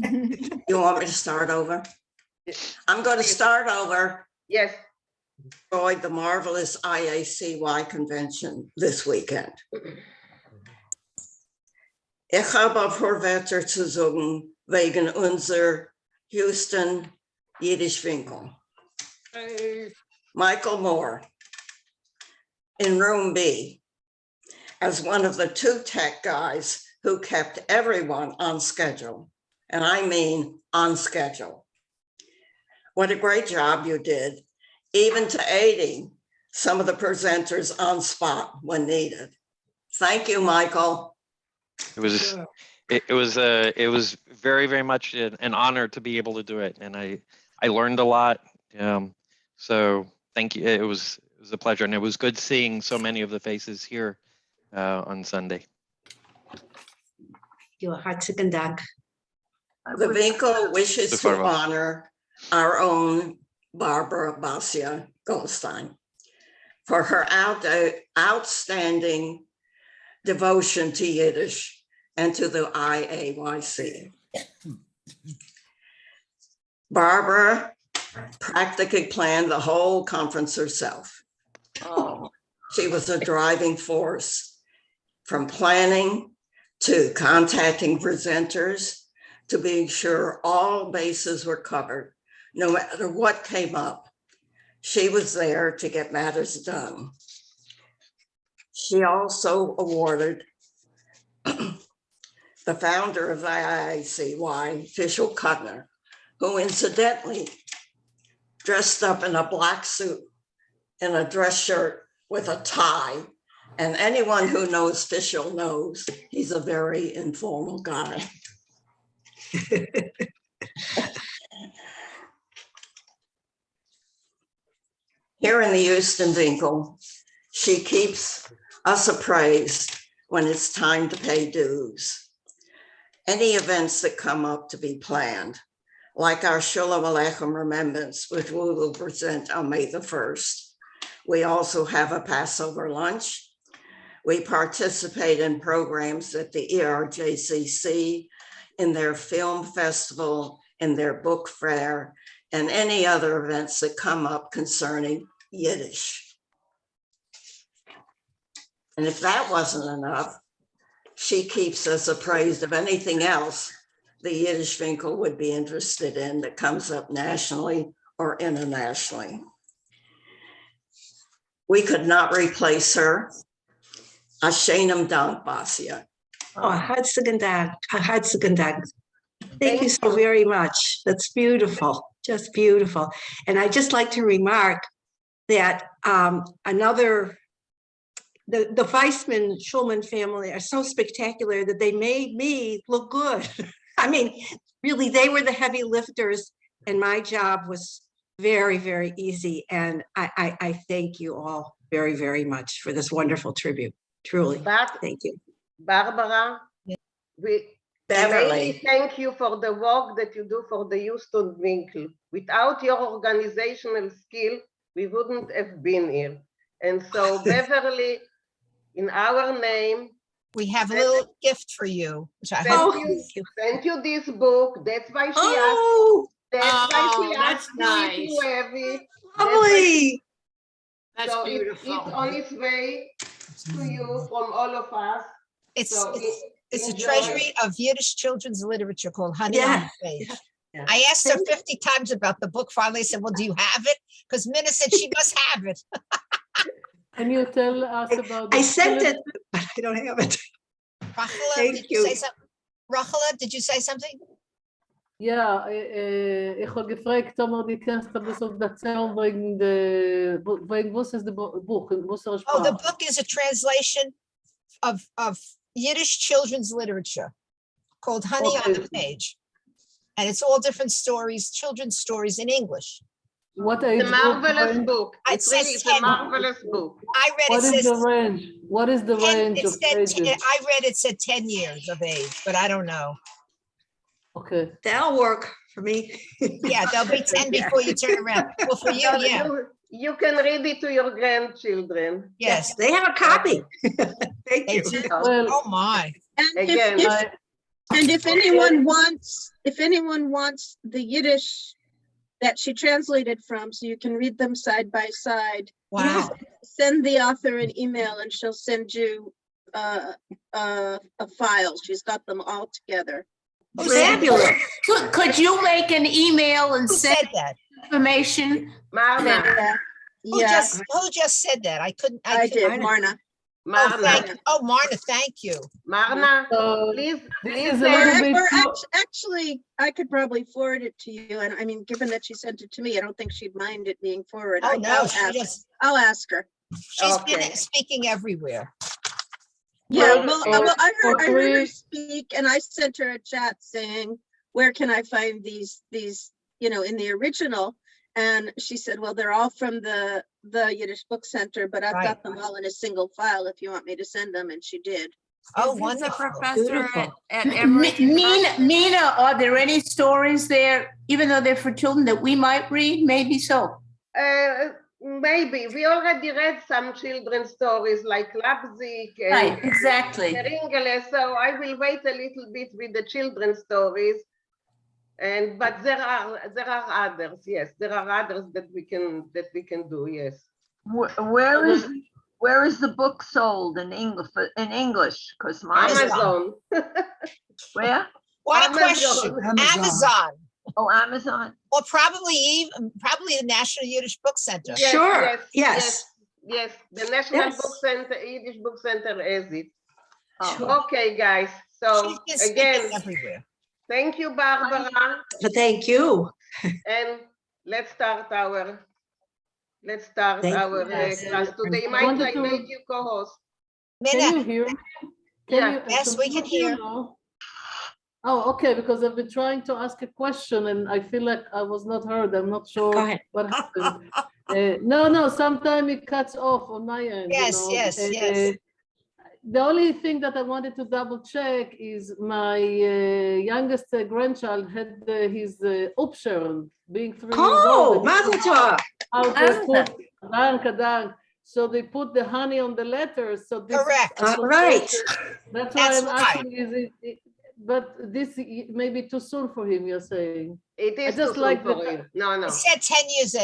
You want me to start over? I'm going to start over. Yes. Enjoyed the marvelous IACY convention this weekend. Ich habe vor Wetter zu sagen wegen unser Houston Yiddish Winkel. Michael Moore in room B as one of the two tech guys who kept everyone on schedule. And I mean on schedule. What a great job you did, even to aiding some of the presenters on spot when needed. Thank you, Michael. It was very, very much an honor to be able to do it, and I learned a lot. So thank you. It was a pleasure, and it was good seeing so many of the faces here on Sunday. You're hartstikke Dank. The Winkel wishes to Farva. honor our own Barbara Basia Goldstein for her outstanding devotion to Yiddish and to the IAYC. Barbara practically planned the whole conference herself. Oh, She was a driving force from planning to contacting presenters to being sure all bases were covered, no matter what came up. She was there to get matters done. She also awarded the founder of the IACY, Fischel Kutner, who incidentally dressed up in a black suit and a dress shirt with a tie. And anyone who knows Fischel knows he's a very informal guy. Here in the Houston Winkel, she keeps us appraised when it's time to pay dues. Any events that come up to be planned, like our Shalom Aleichem Remembrance, which we will present on May the 1st. We also have a Passover lunch. We participate in programs at the ERJCC, in their film festival, in their book fair, and any other events that come up concerning Yiddish. And if that wasn't enough, she keeps us appraised of anything else the Yiddish Winkel would be interested in that comes up nationally or internationally. We could not replace her. Ashenim Dank, Basia. oh, hartstikke Dank. Hartstikke Dank. Thank you so very much. That's beautiful, just beautiful. And I'd just like to remark that the Weissman Schulman family are so spectacular that they made me look good. I mean, really, they were the heavy lifters, and my job was very, very easy. And I thank you all very, very much for this wonderful tribute. Truly, thank you. Barbara, we Beverly. really thank you for the work that you do for the Houston Winkel. Without your organizational skill, we wouldn't have been here. And so Beverly, in our name, We have a little gift for you, which I Thank hope. you. Sent you this book. That's why she Oh, asked me to have it. lovely. That's So beautiful. it's on its way to you from all of us. It's So it's a enjoy. treasury of Yiddish children's literature called Honey on Yeah. the Page. Yeah. I asked her 50 times about the book. Finally, I said, well, do you have it? Because Minna said she must have it. Can you tell us about I the sent film? it, but I don't have it. Rachela, Thank did you you. say something? Rachela, did you say something? Ja, ich habe gefragt, ob die kannst du das auf der Zelle wegen was ist das Buch, in was Oh, the Sprache? book is a translation of Yiddish children's literature called Honey on the Okay. Page. And it's all different stories, children's stories in English. What It's age a marvelous group? book. It It's really, says it's a 10. marvelous book. I read What it is the says range? What is the 10, range it of said, ages? I read it said 10 years of age, but I don't know. Okay. That'll work for me. Yeah, there'll be 10 before you turn around. Well, for you, No, yeah, you can read it to your grandchildren. yes. They have a copy. Thank They you. do. Well, Oh, my. Again, I, And if anyone wants if anyone wants the Yiddish that she translated from, so you can read them side by side, Wow. send the author an email and she'll send you a file. She's got them all together. Who said Fabulous. that? Could you make an email and Who send said that? information? Marna, Yeah, Who just said that? I couldn't. I did, Marna. Marna. Marna, Marna, thank you. Marna, So please, this please is a little bit. Actually, I could probably forward it to you. And I mean, given that she sent it to me, I don't think she'd mind it being forwarded. Oh, no, I'll ask her. she's been Okay. speaking everywhere. Yeah, Well, well, I heard her free. speak and I sent her a chat saying, where can I find these, in the original? And she said, well, they're all from the Yiddish Book Center, but I've got them all in a single file if you want me to send them. And she did. Oh, Is this a wonderful. professor Beautiful. at Emory? Mina, are there any stories there, even though they're for children, that we might read? Maybe so. maybe, we already read some children's stories like Lapzik Right, and exactly. Ringele, so I will wait a little bit with the children's stories. But there are others, yes, there are others that we can do, yes. Where is the book sold in English? Because mine is Amazon. where? What a Amazon. question. Amazon. Oh, Amazon. Or probably the National Yiddish Book Center. Yes, Sure, yes. Yes, the National Yes. Book Center, Yiddish Book Center has it. Oh. Okay, guys, so She's been again, speaking everywhere. thank you, Barbara, Thank you. and let's start our Thank you, class today. I Might wanted like to- make you co-host. Can you Minna, hear? Yeah. Yes, we can hear. Oh, okay, because I've been trying to ask a question and I feel like I was not heard. I'm not Go sure ahead. what happened. No, sometimes it cuts off on my end. Yes, yes, yes. The only thing that I wanted to double check is my youngest grandchild had his Upsherun being 3 years Oh, old. Mazel Tov. How they put, dank. So they put the honey on the letters. So this is Correct. Right. That's why That's I'm why. asking, but this may be too soon for him, you're saying? It is just too like soon for the- him. No, It said 10 years of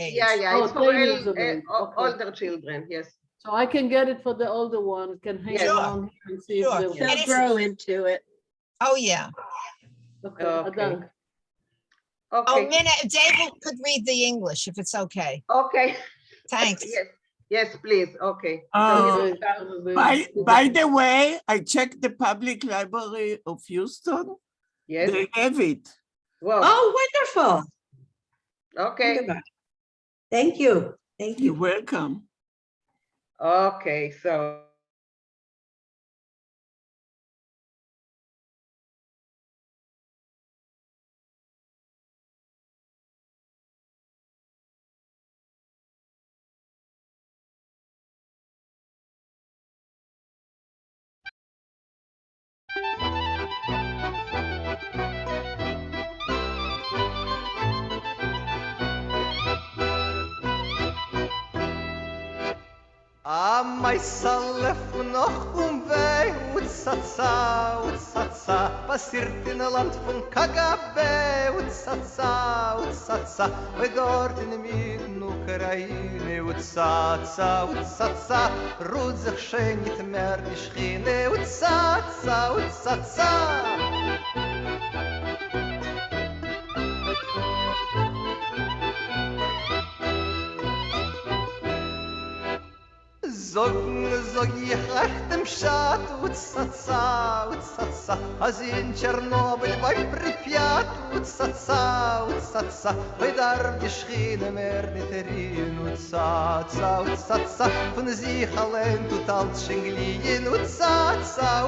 age. Yeah, Oh, it's for 10 years of age, okay. older children, yes. So I can get it for the older one, can hang Sure. around and see Sure. if they'll. And They'll if- grow into it. Oh, yeah. Okay, Okay. dank. Oh, Okay, Minna, David could read the English if it's okay. okay, Thanks. yes, please, okay. Okay, By the way, I checked the Public Library of Houston. Yes, They have it. well, Oh, wonderful. okay, Thank you. Thank You're you. welcome. okay, so. Mai salef noch weh utsatsa passiert in a land von Kagabe utsatsa we dort in mitten Ukraine utsatsa ruht sich schön nicht mehr die Schiene utsatsa Zog ich recht im Schad, utsatsa, als in Tschernobyl bei Pripyat, utsatsa, bei darf die Schiene mehr nicht erin, utsatsa, von sich allein tut alles schon glien, utsatsa.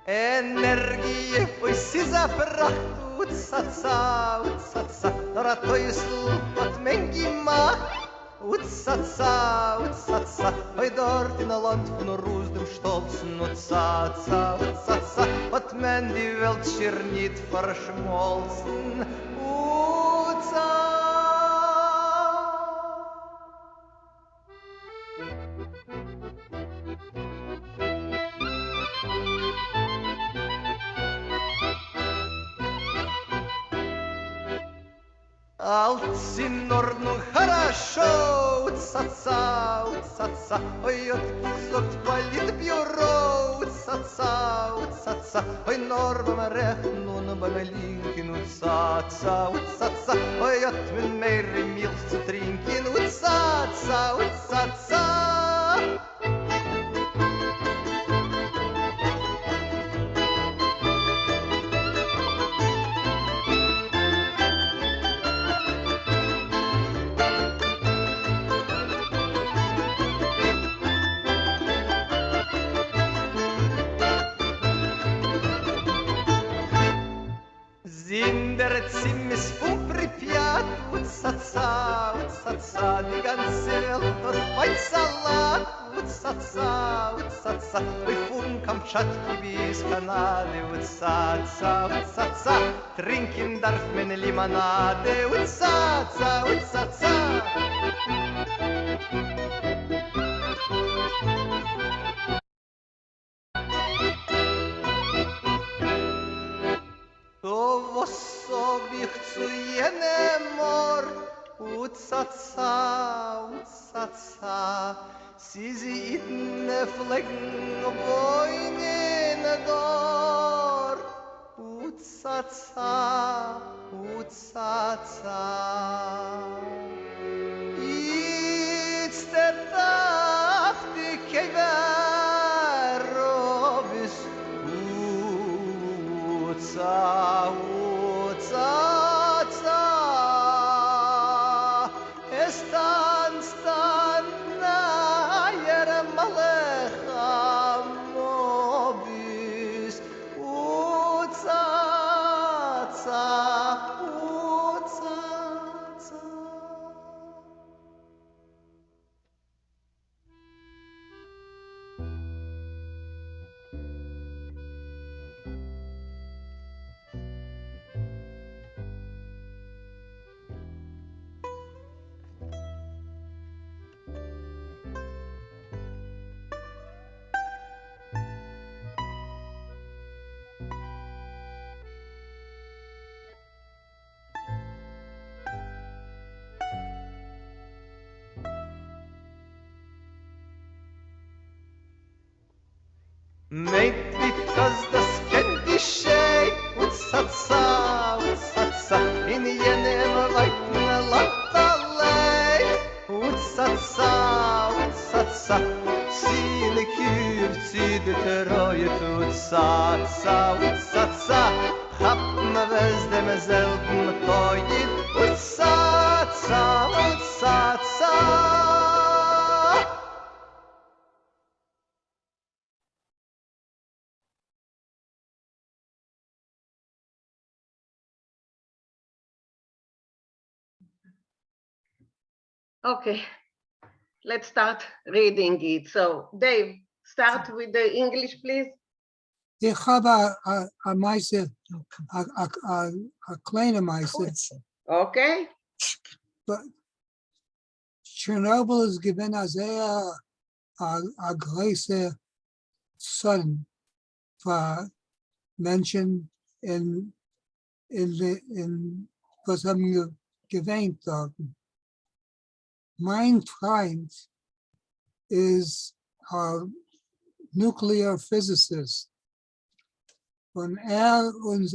Energie, oi si zapracht, utsatsa, nor a toisl, hat men gemacht, Utsatsa, utsatsa, oi dort in a land von Ruß dem Stolzen. Utsatsa, utsatsa, hat man die Welt schier nicht verschmolzen. Utsa. Alt in Ordnung, хорошо, уцаца, уцаца, ой, отгизот политбюро, уцаца, уцаца, ой, норм рехнун, бамелинкин, уцаца, уцаца, ой, от мен мейри милс zu trinken, уцаца, уцаца. In der Zimmes von Pripyat, Utsatsa, Utsatsa, die ganze Welt hat mein Salat, Utsatsa, Utsatsa, oi von Kamtschatki bis Kanade, Utsatsa, Utsatsa, trinken darf man Limonade, Utsatsa, Utsatsa. To was sag ich zu jenem Ort, Utsatsa, Utsatsa, sie itne Flecken woinen dort, Utsatsa, Utsatsa. It's the tafti kevarobis, Utsa, utsatsa, stan na yer malecha mobis, utsatsa, utsatsa. Meint because das kennt geschehen, Utsatsa, Utsatsa, in jenem weiten Land allein. Utsatsa, Utsatsa, sine Kür, sie de Treue, Utsatsa, Utsatsa, hab me wes dem selben Teuen, Utsatsa, Utsatsa. Okay, let's start reading it. So Dave, start with the English, please. Ich habe a Meise, a kleine Meise. Okay, But Chernobyl is given as a große Sudden for mentioned in was haben wir gewähnt dort. Mein Freund is a nuclear physicist. Und und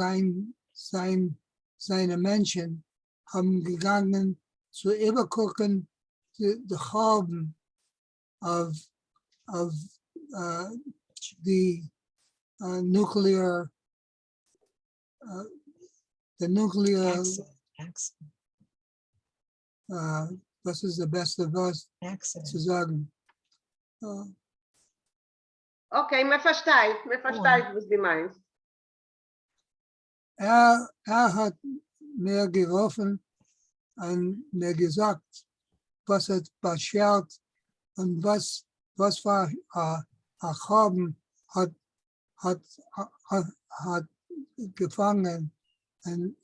seine Menschen haben gegangen zu übergucken the carbon of the nuclear das ist the best of us zu sagen. okay, me versteht, was du meinst. Er hat mir gerufen und mir gesagt, was hat beschert und was war Achaben hat gefangen in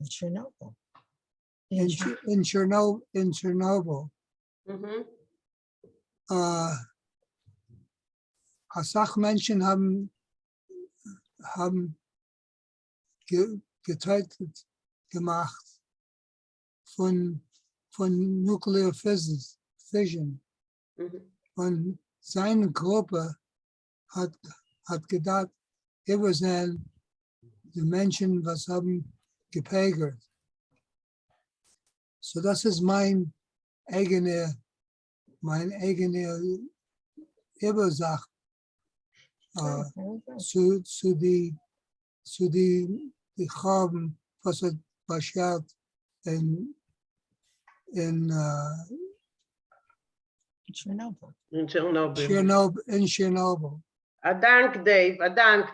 Chernobyl. in Chernobyl. Mhm. Sachmenschen haben getötet gemacht von Nuclear Fission. Mhm. Und seine Gruppe hat gedacht, wir sind die Menschen, was haben geprägt. So das ist mein eigene Übersach zu die Gaben, was hat beschert in Chernobyl. In Chernobyl. Chernobyl. Dank, Dave, Dank.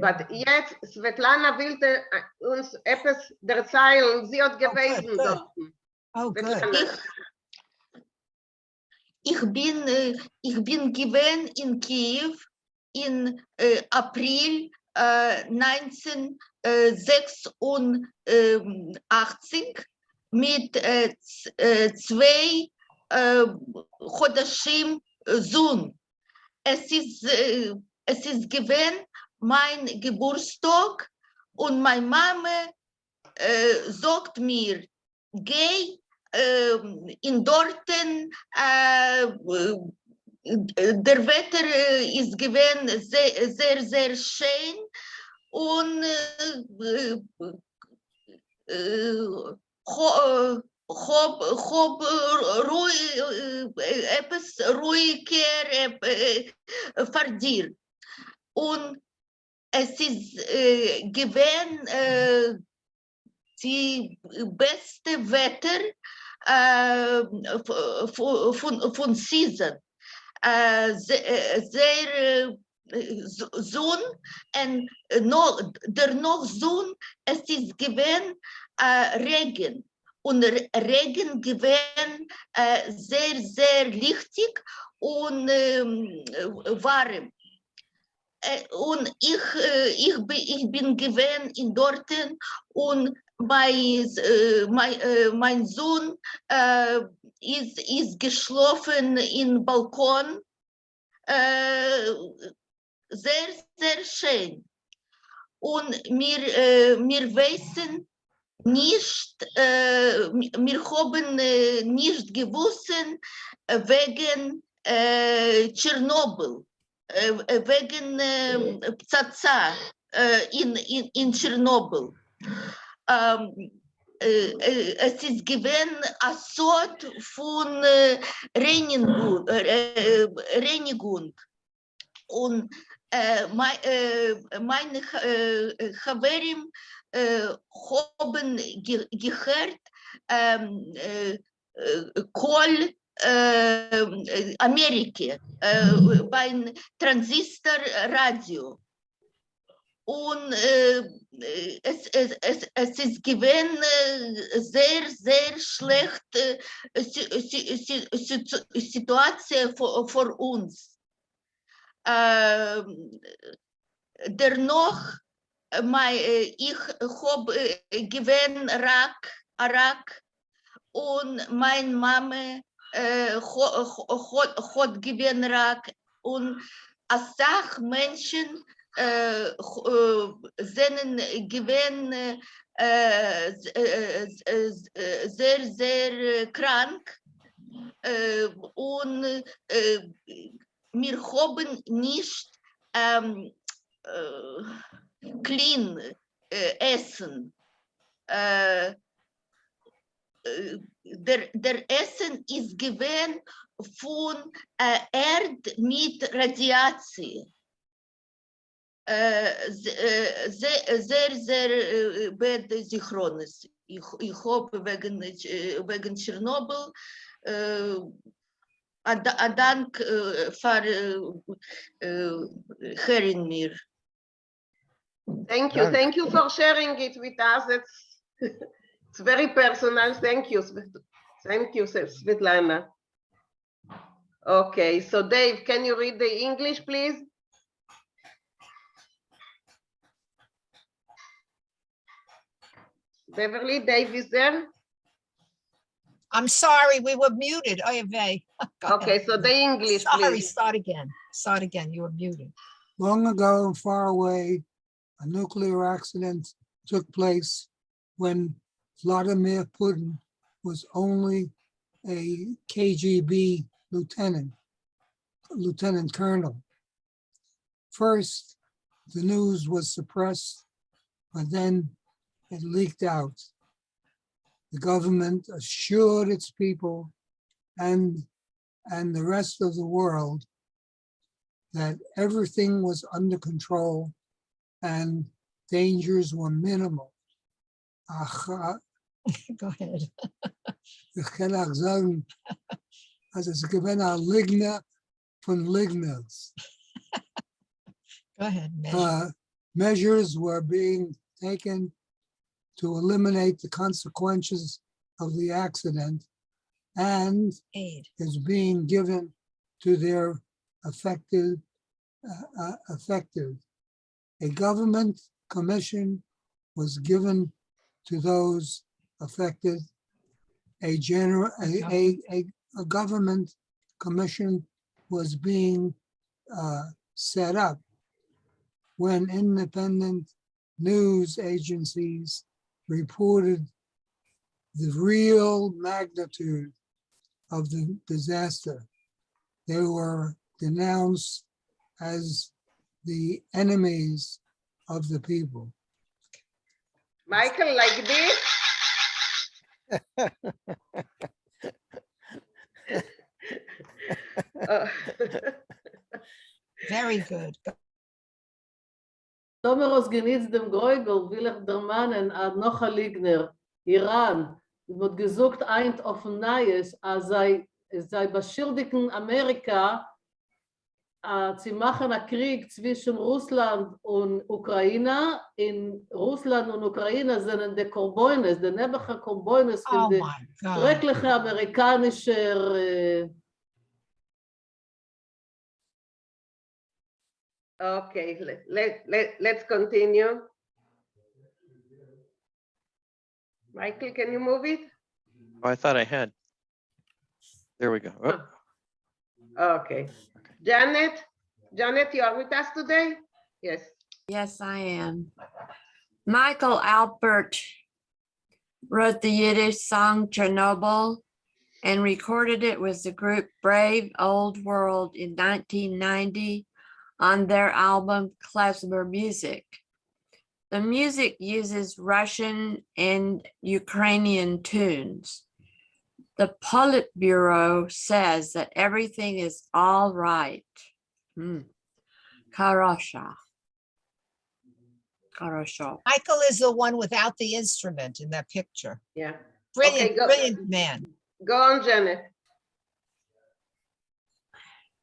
Aber jetzt, Svetlana wollte uns etwas erzählen. Sie hat gewesen good. dort. Oh, good. Svetlana. Ich bin gewesen in Kiew in April 1986 mit 2 Chodashim Sohn. Es ist gewesen mein Geburtstag und meine Mama sagt mir, geh in Dorten, der Wetter ist gewesen sehr, sehr schön und hab etwas ruhiger verdient. Und es ist gewesen die beste Wetter von Season. Sehr Sonn und der noch Sonn, es ist gewesen Regen. Und Regen gewesen sehr, sehr lichtig und warm. Und ich bin gewesen in Dorten und mein Sohn ist geschlafen im Balkon. Sehr, sehr schön. Und wir wissen nicht, wir haben nicht gewusst wegen Tschernobyl, wegen Ptsatsa in Tschernobyl. Es ist gewesen eine Sort von Reinigung. Und meine Chaverim haben gehört, Kohl Amerika beim Transistorradio. Und es ist gewesen sehr, sehr schlechte Situation für uns. Dennoch, ich habe gewesen Rak und meine Mama hat gewesen Rak und als Menschen sind gewesen sehr, sehr krank und wir haben nicht clean essen. Der Essen ist gewesen von Erd mit Radiation. Sehr, sehr bad Synchronis. Ich hoffe wegen Tschernobyl. Dank für Hören mir. Thank you. Thank you for sharing it with us. It's very personal. Thank you. Thank you, Svetlana. Okay, so Dave, can you read the English, please? Beverly, Dave is there? I'm sorry, we were muted. Oyeve. Okay, so the English, Sorry, please. start again. Start again. You were muted. Long ago and far away, a nuclear accident took place when Vladimir Putin was only a KGB lieutenant colonel. First, the news was suppressed, but then it leaked out. The government assured its people and the rest of the world that everything was under control and dangers were minimal. Go ahead. Ich kann auch sagen, also es gibt eine Ligne von Lignels. Go ahead. Measure. Measures were being taken to eliminate the consequences of the accident and Aid. is being given to their affected. A government commission was given to those affected. A government commission was being set up when independent news agencies reported the real magnitude of the disaster. They were denounced as the enemies of the people. Michael, like this? Very good. Tomeros genitz dem Gräugel, Willach der Mannen, ad Nocha Ligner, Iran, wird gesucht eint auf Neues, als sei beschuldigen Amerika, sie machen einen Krieg zwischen Russland und Ukraine. In Russland und Ukraine sind die Korbones, die nebenher Korbones von der schrecklichen amerikanischen Okay, let's continue. Michael, can you move it? Oh, I thought I had. There we go. Oh. Okay. Janet, you are with us today? Yes. Yes, I am. Michael Alpert wrote the Yiddish song Chernobyl and recorded it with the group Brave Old World in 1990 on their album Klezmer Music. The music uses Russian and Ukrainian tunes. The Politburo says that everything is all right. Karosha. Michael is the one without the instrument in that picture. Yeah. Brilliant, Okay, brilliant man. Go on, Janet.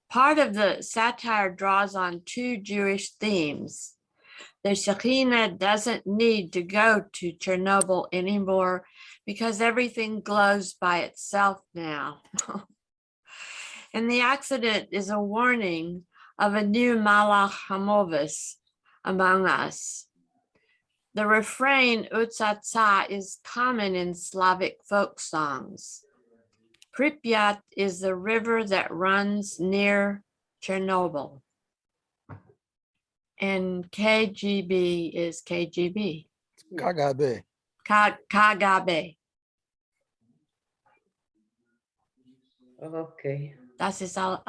Part of the satire draws on two Jewish themes. The Shekhinah doesn't need to go to Chernobyl anymore because everything glows by itself now. And the accident is a warning of a new Malach Hamovis among us. The refrain Utsatsa is common in Slavic folk songs. Pripyat is the river that runs near Chernobyl. And KGB is KGB. KGB. KGB. Okay. Das ist all.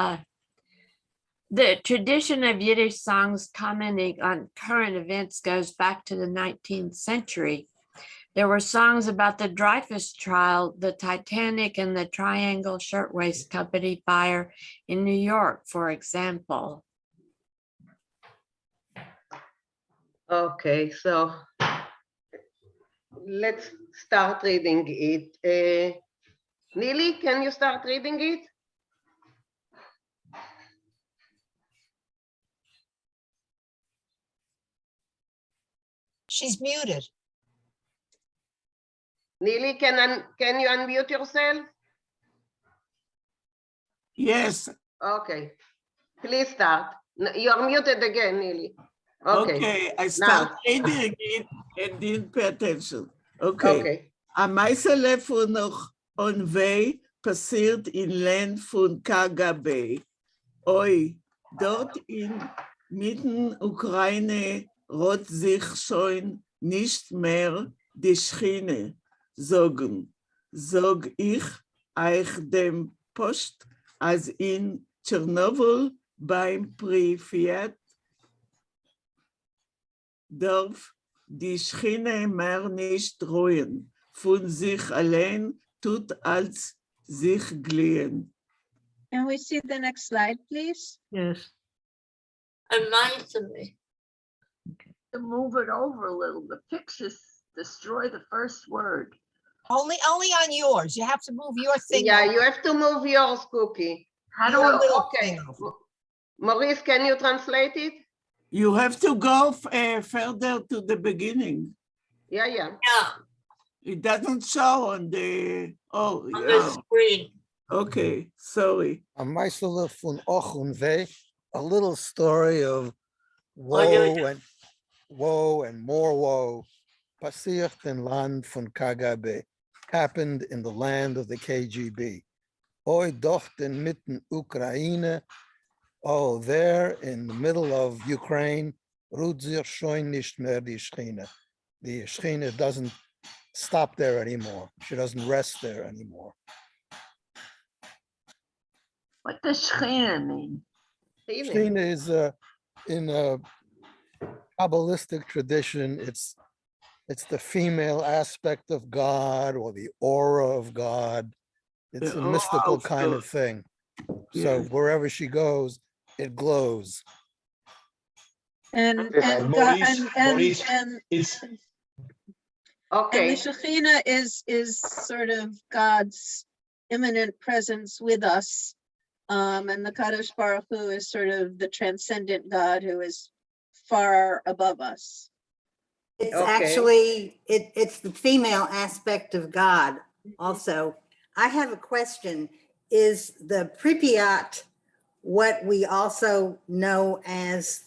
The tradition of Yiddish songs commenting on current events goes back to the 19th century. There were songs about the Dreyfus trial, the Titanic, and the Triangle Shirtwaist Company fire in New York, for example. Okay, so let's start reading it. Neely, can you start reading it? She's muted. Neely, can you unmute yourself? Yes, Okay, please start. You're muted again, Neely. Okay, okay, I now, start reading it and didn't pay attention. Okay. okay. Am meisten von noch on way passiert in Land von KGB. Oi, dort in mitten Ukraine rot sich schon nicht mehr die Schiene sagen. Sag ich euch dem Post, als in Tschernobyl beim Pripyat darf die Schiene mehr nicht ruhen. Von sich allein tut als sich glühen. Can we see the next slide, please? Yes. Amazingly. To move it over a little, the pictures destroy the first word. Only on yours. You have to move your thing. Yeah, over. you have to move yours, Cookie. How do Your I, little Okay. thing over. Maurice, can you translate it? You have to go further to the beginning. Yeah, yeah. yeah, It doesn't show on the, oh, on yeah. the screen? Okay, sorry. A Meisele von Och und Weh, a little story of yeah. woe and more woe. Passiert in Land von KGB, happened in the land of the KGB. Oi dochten mitten Ukraine, oh, there in the middle of Ukraine, ruht sich schon nicht mehr die Schiene. The Schiene doesn't stop there anymore. She doesn't rest there anymore. What does Shechina mean? Schiene is in a Kabbalistic tradition, it's the female aspect of God or the aura of God. It's The a aura mystical of kind of God. thing. So Yes. wherever she goes, it glows. And Maurice, Maurice, and it's and Okay, the Shekhinah is sort of God's immanent presence with us. And the Kadosh Baruch Hu is sort of the transcendent God who is far above us. It's Okay. actually, it's the female aspect of God also. I have a question. Is the Pripyat what we also know as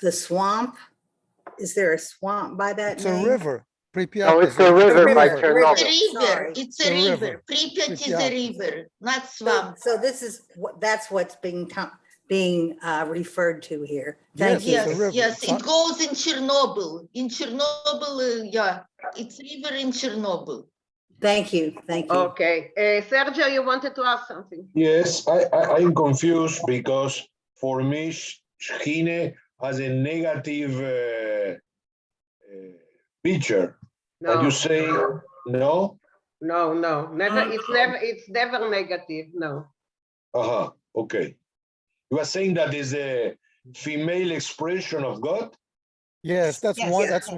the swamp? Is there a swamp by that It's name? a river. Pripyat No, is it's a river by river. Chernobyl. It's a river. Sorry. It's It's a a river. river. Pripyat is a Pripyat. river, not So, swamp. so this is what, that's what's being referred to here. Yes, Thank you. it's a Yes, river. yes, It's it not- goes in Chernobyl. In Chernobyl, yeah, it's river in Chernobyl. Thank you. Thank you. okay. Sergio, you wanted to ask something? Yes, I'm confused because for me, Shechine has a negative picture. And No, you say, no? no, never, No, it's never negative, no. Uh-huh, okay. You are saying that is a female expression of God? Yes, that's Yes, one, yes, that's yes.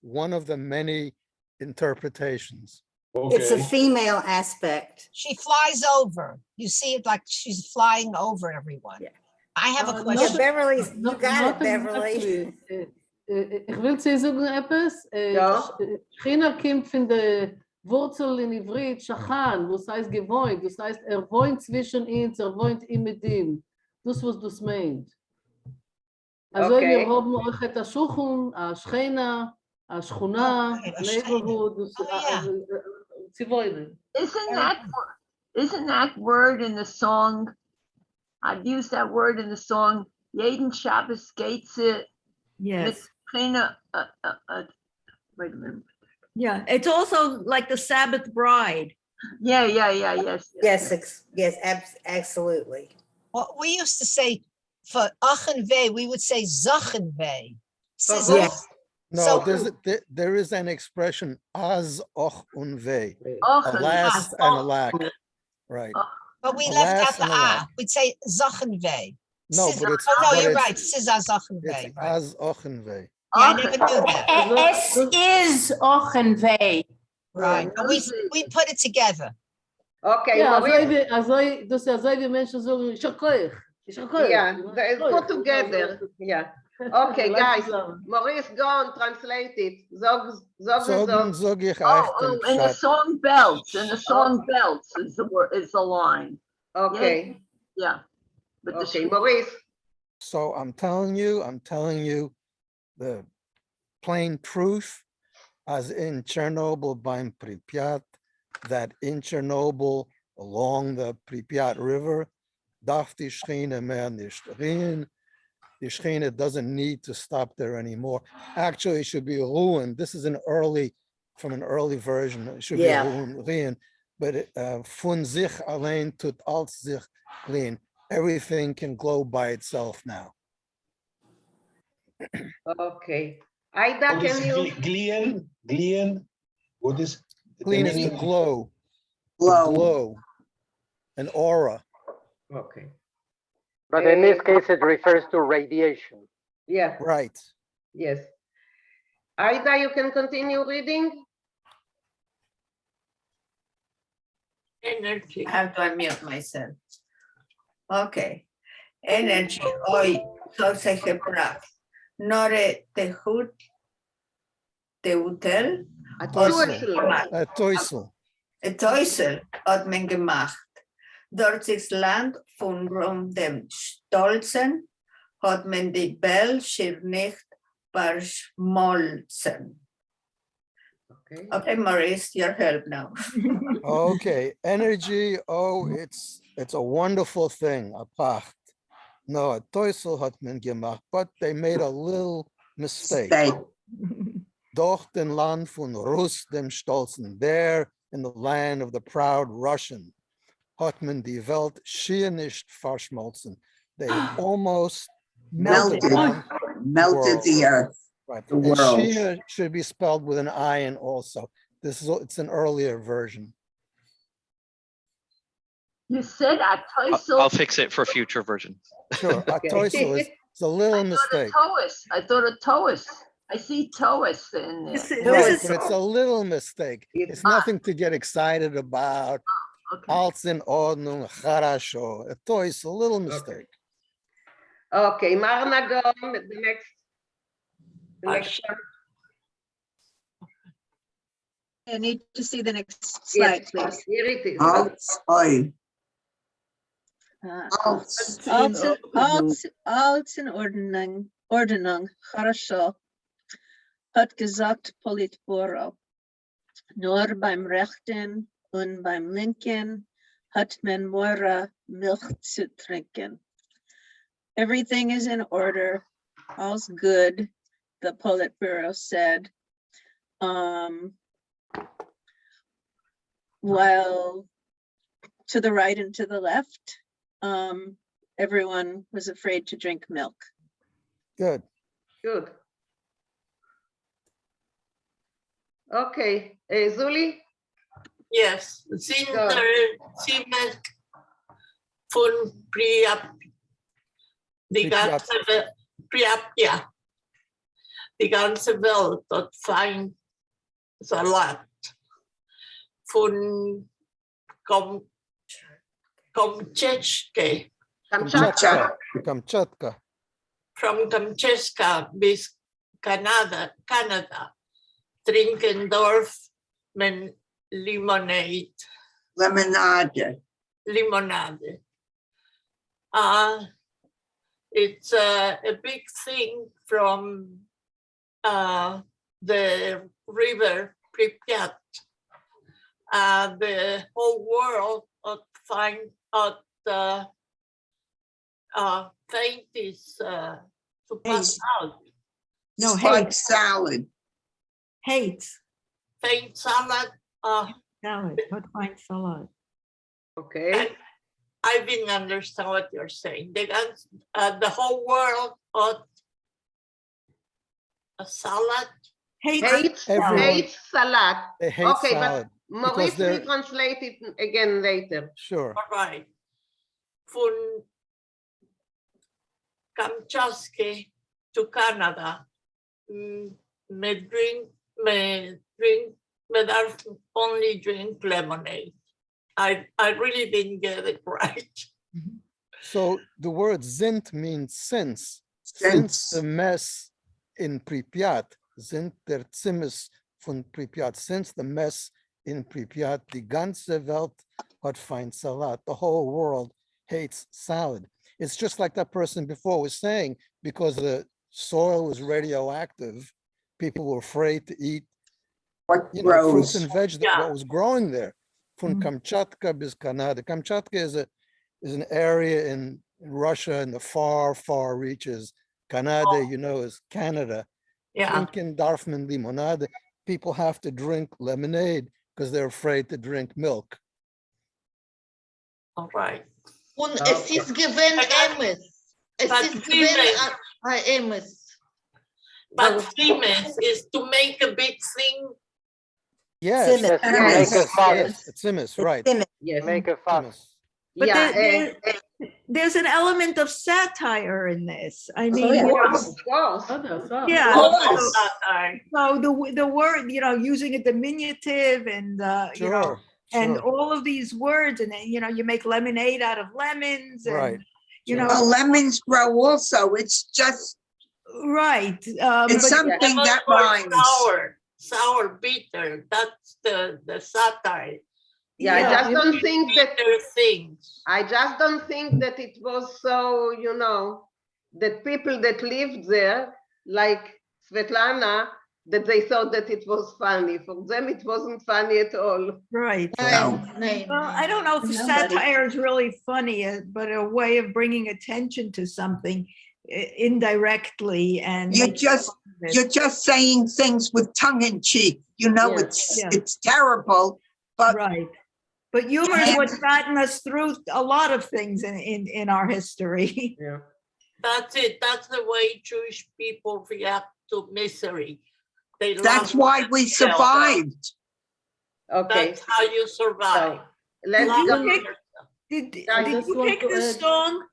one of the many interpretations. It's a Okay. female aspect. She flies over. You see it like she's flying over everyone. Yeah. I have a not- question. Yeah, Beverly, you Not- got not it, Beverly. exactly. Ich will zu sagen etwas. Ja. China kommt von der Wurzel in Ivrit, Shachan, was heißt gewohnt. Das heißt, wohnt zwischen uns, wohnt mit ihm. Das was das meint. Also Okay. wir haben euch את השולחן, השכנה, השכונה, Okay, neighborhood, yeah. Zivoinen. Isn't that word in the song? I've used that word in the song. Jeden Shabbos gates it. Yes, Wait a minute. yeah, it's also like the Sabbath bride. Yeah, yes. Yes, absolutely. Well, we used to say for Achenvei, we would say Zachenvei. Yeah. No, So- there is an expression, az och un vei, Och, alas and alack. Right. But we left out Alas the and A. alack. We'd say Zachenvei. No, but it's. Oh, no, but you're it's- right. Siza Zachenvei. It's Right. az och un vei. Yeah, I never knew that. S is Ochenvei. Right. But we put it together. Okay, Ja, Maurice, also wie Menschen sagen, ich koich. yeah, put together, yeah. Okay, guys, Maurice, go on, translate it. Zog ich Oh, in the song belts, in the song belts is the word, is the line. Okay. Yeah. But the Okay, Maurice. So I'm telling you the plain truth, as in Chernobyl beim Pripyat, that in Chernobyl along the Pripyat River, darf die Schiene mehr nicht ruhen. The Schiene doesn't need to stop there anymore. Actually, it should be ruined. This is from an early version. It should be ruined. But von sich allein tut als sich glien. Everything can glow by itself now. Okay. Aida, What is can you? glien? Glien? What is? Glien the is to meaning? glow. Glow. An aura. Okay. But in this case, it refers to radiation. Yeah. Right. Yes. Aida, you can continue reading. Energy. I have to unmute myself. Okay. Energy. Hoy, soy gebracht. Nore tehut, teutel. A Teusel. A Teusel hat man gemacht. Dort ist Land von rum dem Stolzen, hat man die Bell schier nicht verschmolzen. Okay, Maurice, your help now. Okay, energy. Oh, it's a wonderful thing. A Pracht. No, a Teusel hat man gemacht, but they made a little mistake. Doch den Land von Russ dem Stolzen, there in the land of the proud Russian, hat man die Welt schier nicht verschmolzen. They almost melted the earth. Right. The And world. Shia should be spelled with an I in also. It's an earlier version. You said a Teusel. I'll fix it for future versions. Sure, a Teusel is it's a little mistake. I thought a Toes. I see Toes in there. Right, but it's a little mistake. It's nothing to get excited about. Alles in Ordnung, хорошо. A Teusel, a little mistake. Okay, Marna, go on with the next one. I need to see the next slide, Yes, please. here it is. Als in Ordnung, хорошо, hat gesagt Politburo. Nur beim Rechten und beim Linken hat man Moira Milch zu trinken. Everything is in order, all's good, the Politburo said. While to the right and to the left, everyone was afraid to drink milk. Good. Good. Okay, Zuli? Yes, sind Milk von Priap. Die ganze Welt, Priapia. Die ganze Welt hat fein Salat. Von Kamchatka. Kamchatka. From Kamchatka bis Canada. Trinken darf man Limonade. Limonade. It's a big thing from the river Pripyat. The whole world find out faint is to pass out. No, hate salad. Hate. Faint salad. Salad. What kind of salad? Okay. I didn't understand what you're saying. The whole world ought a salad. Hate salad. They hate Okay, salad. but Maurice because they're- will translate it again later. Sure. All right. From Kamchatka to Canada, me only drink lemonade. I really didn't get it right. So the word sind means since. since the mess in Pripyat, sind der Zimmes von Pripyat, since the mess in Pripyat, die ganze Welt hat fein Salat. The whole world hates salad. It's just like that person before was saying, because the soil was radioactive, people were afraid to eat fruits and vegetables, what was growing there. From Kamchatka bis Canada. Kamchatka is an area in Russia in the far, far reaches. Canada, is Canada. Yeah. Trinken darf man Limonade. People have to drink lemonade because they're afraid to drink milk. All right. Und es ist gewinn Emes. Es But ist gewinn Emes. But Siemens is to make a big thing. Yes, Tzimmes. yes, Make it fast. yes, it's Tzimmes, right. Yes. Make it fast. But Yeah, there's an element of satire in this. I mean, yeah. you know, of course. yeah. Oh, So the word, using a diminutive and Sure, and sure. all of these words, and then you make lemonade out of lemons, and Right. Well, lemons grow also. It's just, right. it's But- something that rhymes. sour, bitter. That's the satire. Yeah, I just don't think that Bitter things. I just don't think that it was so, that people that lived there, like Svetlana, that they thought that it was funny. For them, it wasn't funny at all. Right. No. Well, I don't know if satire is really funny, but a way of bringing attention to something indirectly, and You're making just, fun of it. you're just saying things with tongue in cheek. Yeah. It's terrible, but Right. But humor is what's gotten us through a lot of things in our history. Yeah. That's it. That's the way Jewish people react to misery. They that's love why we themselves. survived. Okay. That's how you survive. Let's Love go. yourself. Did I you just want pick to this add- song?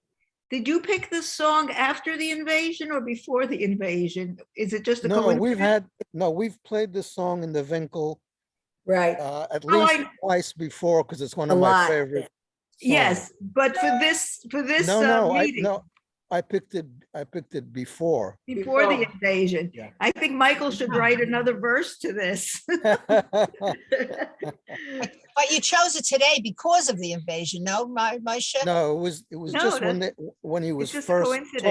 Did you pick this song after the invasion or before the invasion? Is it just a No, coincidence? we've played this song in the Winkel Right. at Oh, least I- twice before because it's one A of my lot. favorite. Yes, but for this No, meeting, I picked it before. before the invasion, Yeah. I think Michael should write another verse to this. But you chose it today because of the invasion, no, Maisha? No, it was No, just when he was just first coincidence.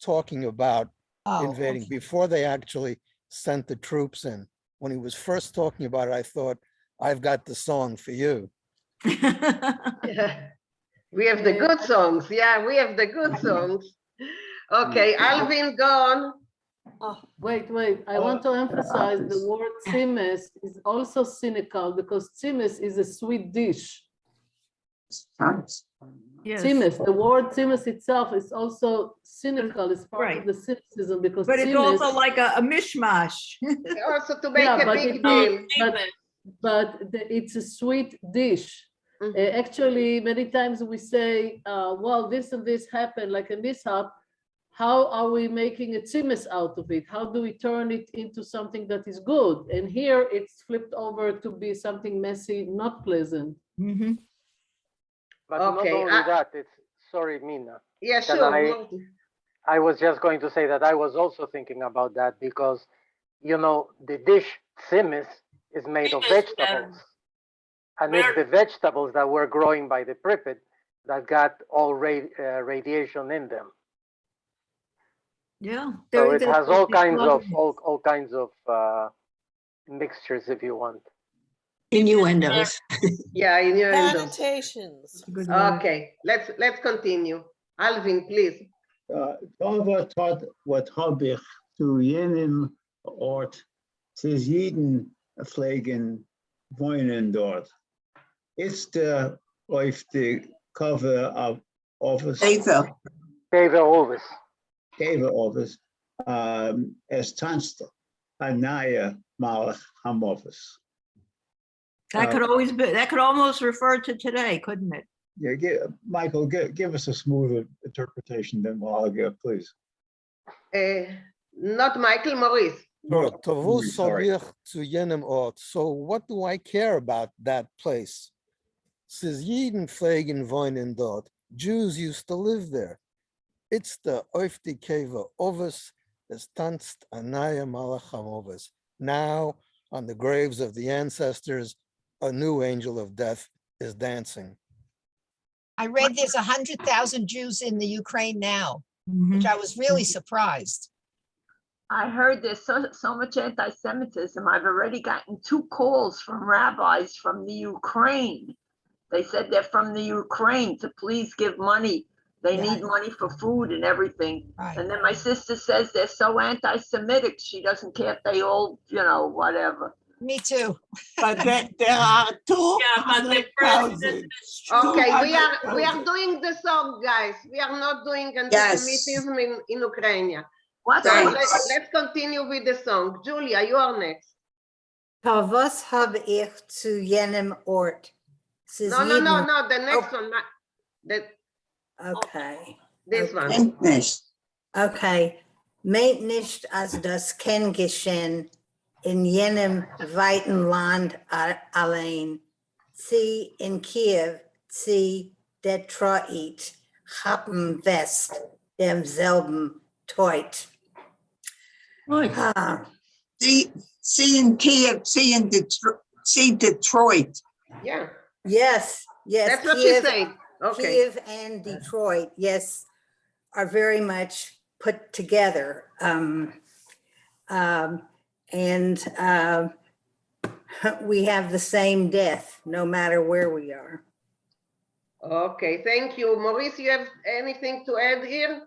talking about Oh, invading, okay. before they actually sent the troops in. When he was first talking about it, I thought, I've got the song for you. Yeah. We have the good songs. Yeah, we have the good songs. Okay, Alvin, go on. Wait, I want to emphasize the word tzimmes is also cynical because tzimmes is a sweet dish. Yes. Tzimmes, the word tzimmes itself is also cynical, it's part Right. of the cynicism because But it's tzimmes- also like a mishmash. Also to make Yeah, a but big it deal. but it's a sweet dish. Actually, many times we say, well, this and this happened, like a mishap. How are we making a tzimmes out of it? How do we turn it into something that is good? And here it's flipped over to be something messy, not pleasant. But Okay, not only that, sorry, Mina. Yeah, Can sure. I was just going to say that I was also thinking about that because, the dish tzimmes is made of vegetables. And it's the vegetables that were growing by the Pripyat that got all radiation in them. Yeah. So it has all kinds of explosives. all kinds of mixtures, if you want. Innuendos. Yeah, innuendos. Annotations. Okay, let's continue. Alvin, please. Over tot wat heb ik zu jenem Ort, zes jeden pflegen wohnen dort. Ist der auf the cover of office? David Ovis. David Ovis. Es tanzt een nieuwe Malach Ham Office. That could always be, that could almost refer to today, couldn't it? Yeah, Michael, give us a smooth interpretation, then we'll all go, please. Not Michael, Maurice. Tovu sorry. sabich zu jenem Ort. So what do I care about that place? Says Jeden pflegen wohnen dort. Jews used to live there. It's the Oifti Keva Ovis, es tanzt Anaya Malachamovis. Now, on the graves of the ancestors, a new angel of death is dancing. I read there's 100,000 Jews in the Ukraine now, which I was really surprised. I heard there's so much anti-Semitism. I've already gotten 2 calls from rabbis from the Ukraine. They said they're from the Ukraine to please give money. They need money for food and everything. Right. And then my sister says they're so anti-Semitic, she doesn't care if they all, whatever. Me too. But there are Yeah, but the 200,000. Okay, we are doing the song, guys. We are not doing anti-Semitism in Ukraine. So let's continue with the song. Julia, you are next. Was habe ich zu jenem Ort? No, the next one. Okay. This one. Okay. Meint nicht, als das kein Geschehen in jenem weiten Land allein. Sie in Kiew, sie Detroit, haben West demselben Teut. See in Kiev, see in Detroit, see Detroit. Yeah. Yes. That's what she said. Okay. Kiev and Detroit, yes, are very much put together. We have the same death, no matter where we are. Okay, thank you. Maurice, you have anything to add here?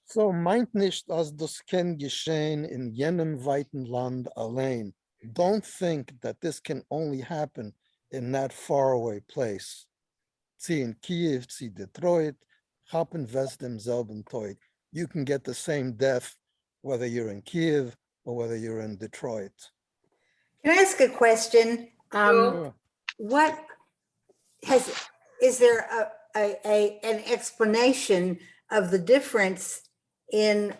So meint nicht, als das kann geschehen in jenem weiten Land allein. Don't think that this can only happen in that faraway place. See in Kiev, see Detroit, haben West demselben Teut. You can get the same death whether you're in Kiev or whether you're in Detroit. Can I ask a question? Is there an explanation of the difference in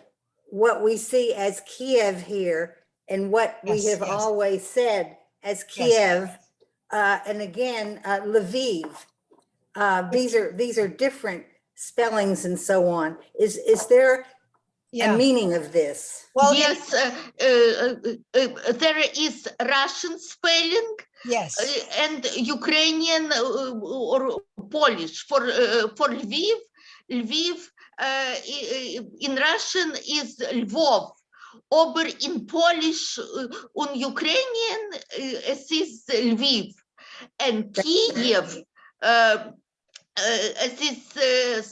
what we see as Kiev here and what we have always said as Kiev, and again, Lviv? These are different spellings and so on. Is there a meaning of this? Well, yes, there is Russian spelling. Yes. And Ukrainian or Polish for Lviv. Lviv in Russian is Lvov. Aber in Polish and Ukrainian it is Lviv. And Kiev es ist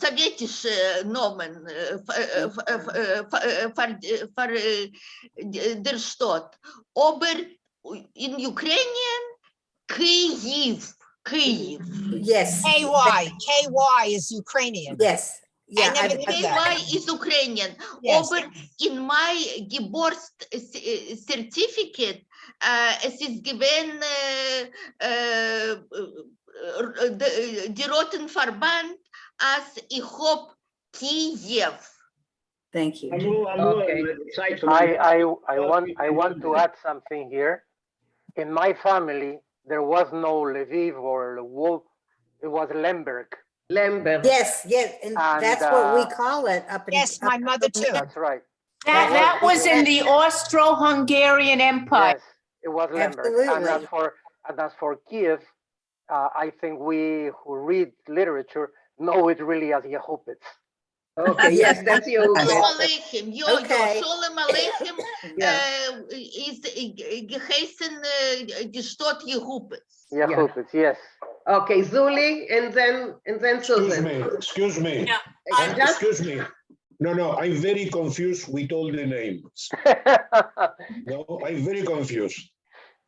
sowjetische Nomen für der Stadt. Aber in Ukrainian, Kyiv. Yes. KY is Ukrainian. Yes. Yeah, KY is Ukrainian. Yes. Aber in my Geburts certificate, es ist given die Roten Verband as ich hab Kiev. Thank you. I want to add something here. In my family, there was no Lviv or Lwów. It was Lemberg. Yes, and that's what we call it up in. Yes, my mother too. That's right. That was in the Austro-Hungarian Empire. Yes, it was Lemberg. And as for Kiev, I think we who read literature know it really as Yehupitz. Okay, yes, that's you. Aleichem, Okay. Sholem Aleichem is geheißen die Stadt Yehupitz. Yehupitz, yes. Okay, Zuli, and then Susan. Excuse me. Excuse me. No, I'm very confused with all the names. No, I'm very confused.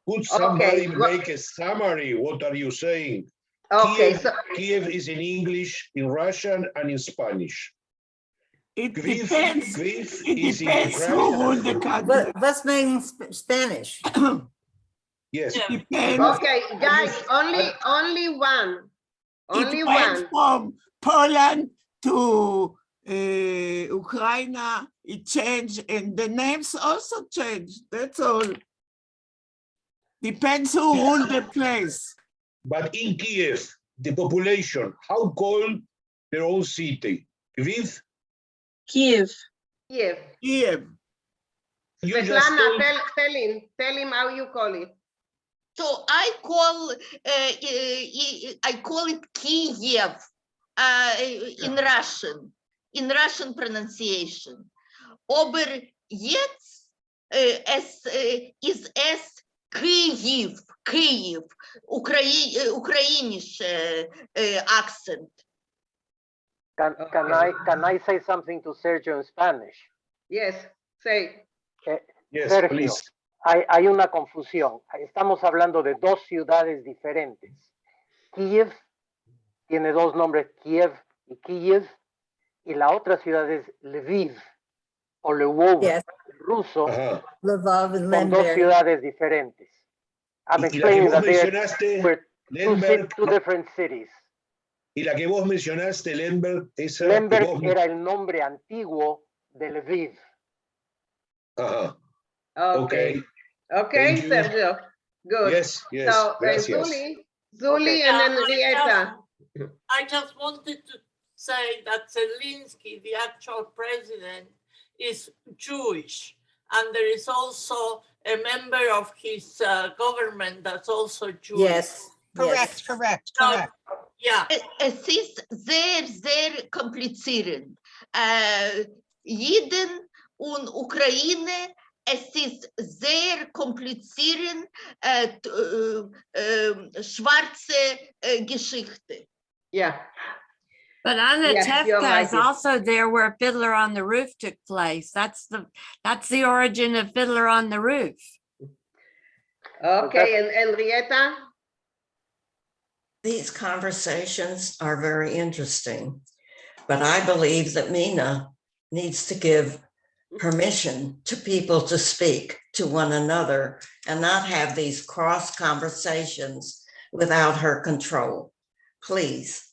Could somebody make a summary? What are you saying? Okay, Kiev is in English, in Russian, and in Spanish. It Kyiv depends. is It in depends who ruled the country. What's meaning Spanish? Yes. Depends. Okay, guys, only one. It depends from Poland to Ukraine. It changed, and the names also changed. That's all. Depends who ruled the place. But in Kiev, the population, how called their own city? Lviv? Kiev. Kiev. Kiev. You just Svetlana, told- tell him how you call it. So I call it Kiev in Russian pronunciation. Aber jetzt ist es Kyiv, Ukrainisch accent. Can I say something to Sergio in Spanish? Yes, say. Yes, Sergio, please. hay una confusión. Estamos hablando de dos ciudades diferentes. Kiev tiene dos nombres, Kiev y Kiev, y la otra ciudad es Lviv o Lvov, Yes. en ruso. Lvov and Son dos Lemberg. ciudades diferentes. I'm Y la que explaining vos that mencionaste, we're Lemberg, two different cities. y la que vos mencionaste, Lemberg, esa que Lemberg vos- era el nombre antiguo de Lviv. Ajá. Okay. Okay. Okay, Thank you. Sergio. Good. Yes, yes, So, gracias. Zuli and Henrietta. I just wanted to say that Zelensky, the actual president, is Jewish. And there is also a member of his government that's also Jewish. Yes. Correct, correct, correct. Yeah. Es ist sehr, sehr kompliziert. Jeden und Ukraine, es ist sehr kompliziert, schwarze Geschichte. Yeah. But Anna Yes, you're Tefka is right. also there where Fiddler on the Roof took place. That's the origin of Fiddler on the Roof. Okay, and Henrietta? These conversations are very interesting, but I believe that Mina needs to give permission to people to speak to one another and not have these cross conversations without her control. Please.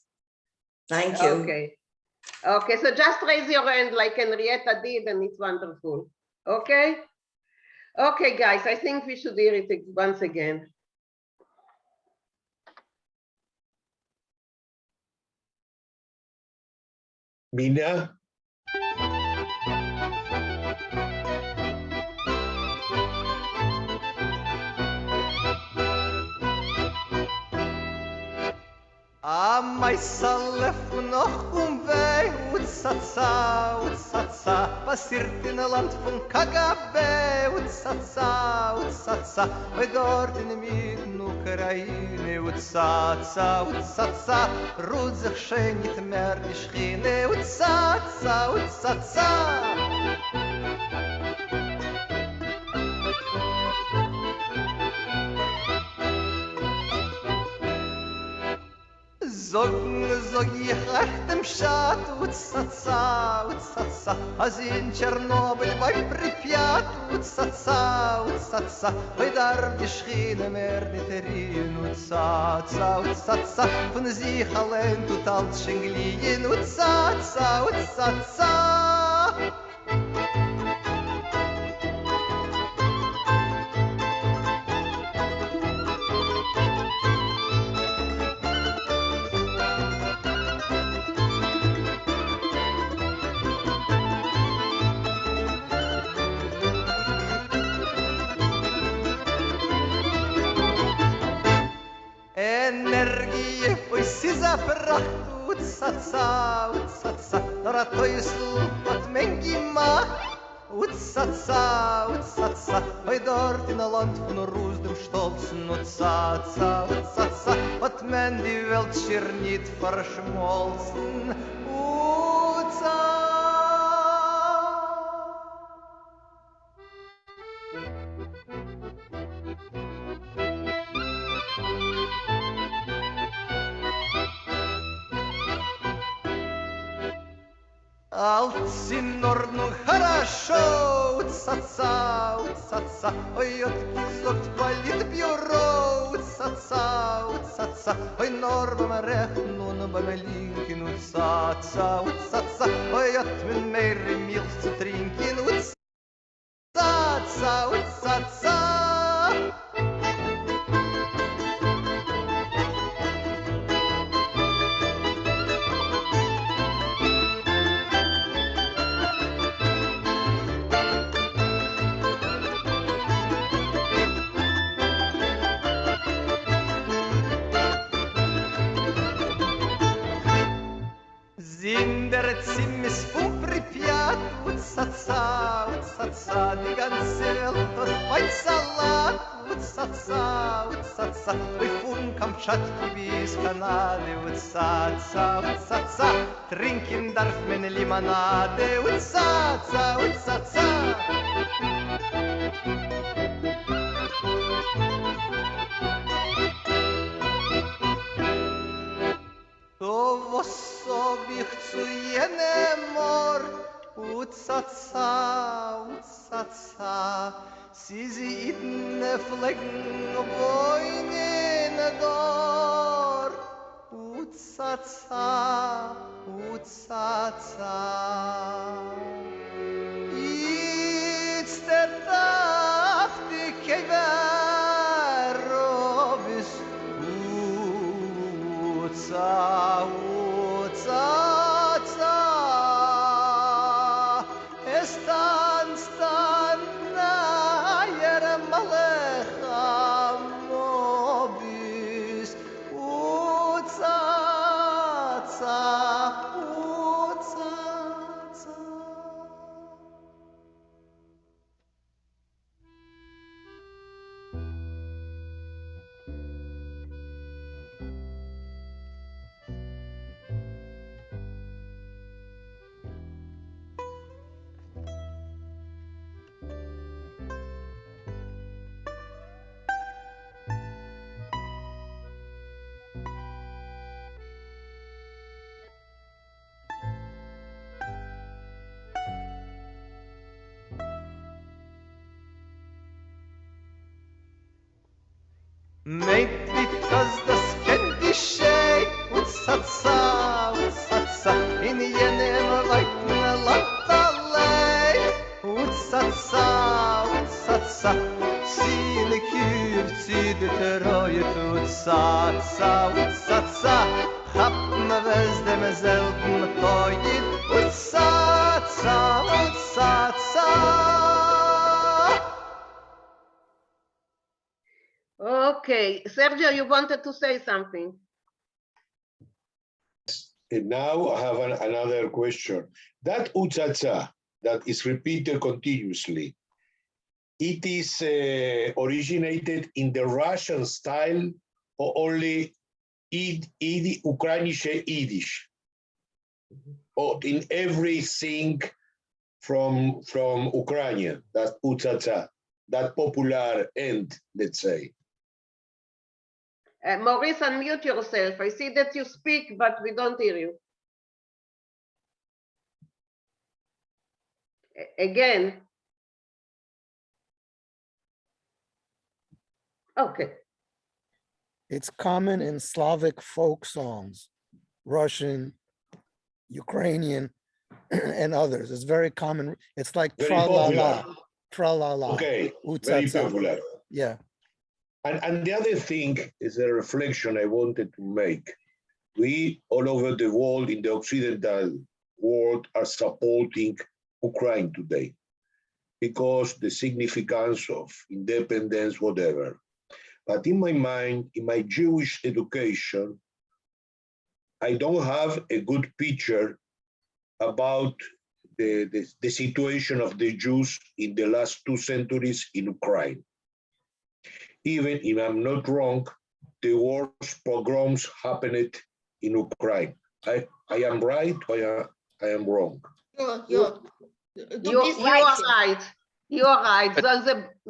Thank you. Okay. Okay, so just raise your hand like Henrietta did, and it's wonderful. Okay? Okay, guys, I think we should hear it once again. Mina, Amai salef noch weh Utsatsa, passiert in ein Land von KGB Utsatsa, bei dort in mitten Ukraine Utsatsa, ruht sich schön nicht mehr die Schiene Utsatsa Sog ich recht im Schat Utsatsa, als in Tschernobyl bei Pripyat Utsatsa, bei dar die Schiene mehr nicht erin Utsatsa, von sich allein tut alles schenglien Utsatsa Energie, oi si zapracht Utsatsa, Dora to jest lupat mengi ma Utsatsa, oi dort in a Land von Ruß dem Stolzen Utsatsa, hat men die Welt schier nicht verschmolzen Alles in Ordnung, хорошо, Utsatsa, oi, от gesagt, Politbüro, Utsatsa, oi, nur beim Rechten und beim Linken, Utsatsa, oi, от men mehr Milch zu trinken, Utsatsa. der Zimmis von Pripyat. Utsa-tsa, die ganze Welt hat Weizsalat. Utsa-tsa, oi von Kamtschatki bis Kanade. Utsa-tsa, trinken darf man Limonade. Utsa-tsa. To was hab ich zu jenem Ort? Utsa-tsa, sie iden Flecken wohnen dort. Utsa-tsa, it's the dafti kevarobis. Utsa, stan na yer malecha mobis. Utsa. Maybe because das kennt die Schei. Utsa-tsa, in jenem weiten Land allein. Utsa-tsa, sine Kühe zieht die Reue. Utsa-tsa, hab me was dem selben Teut. Utsa-tsa. Okay, Sergio, you wanted to say something. And now I have another question. That utsa-tsa that is repeated continuously, it is originated in the Russian style or only Ukrainian Yiddish? Or in everything from Ukraine, that utsa-tsa, that popular end, let's say? Maurice, unmute yourself. I see that you speak, but we don't hear you. Again. Okay. It's common in Slavic folk songs, Russian, Ukrainian, and others. It's very common. It's like tra-la-la, tra-la-la. Okay, very popular. Yeah. And the other thing is a reflection I wanted to make. We all over the world, in the Occidental world, are supporting Ukraine today because the significance of independence, whatever. But in my mind, in my Jewish education, I don't have a good picture about the situation of the Jews in the last 2 centuries in Ukraine. Even if I'm not wrong, the worst pogroms happened in Ukraine. I am right or I am wrong? You are right. You are right.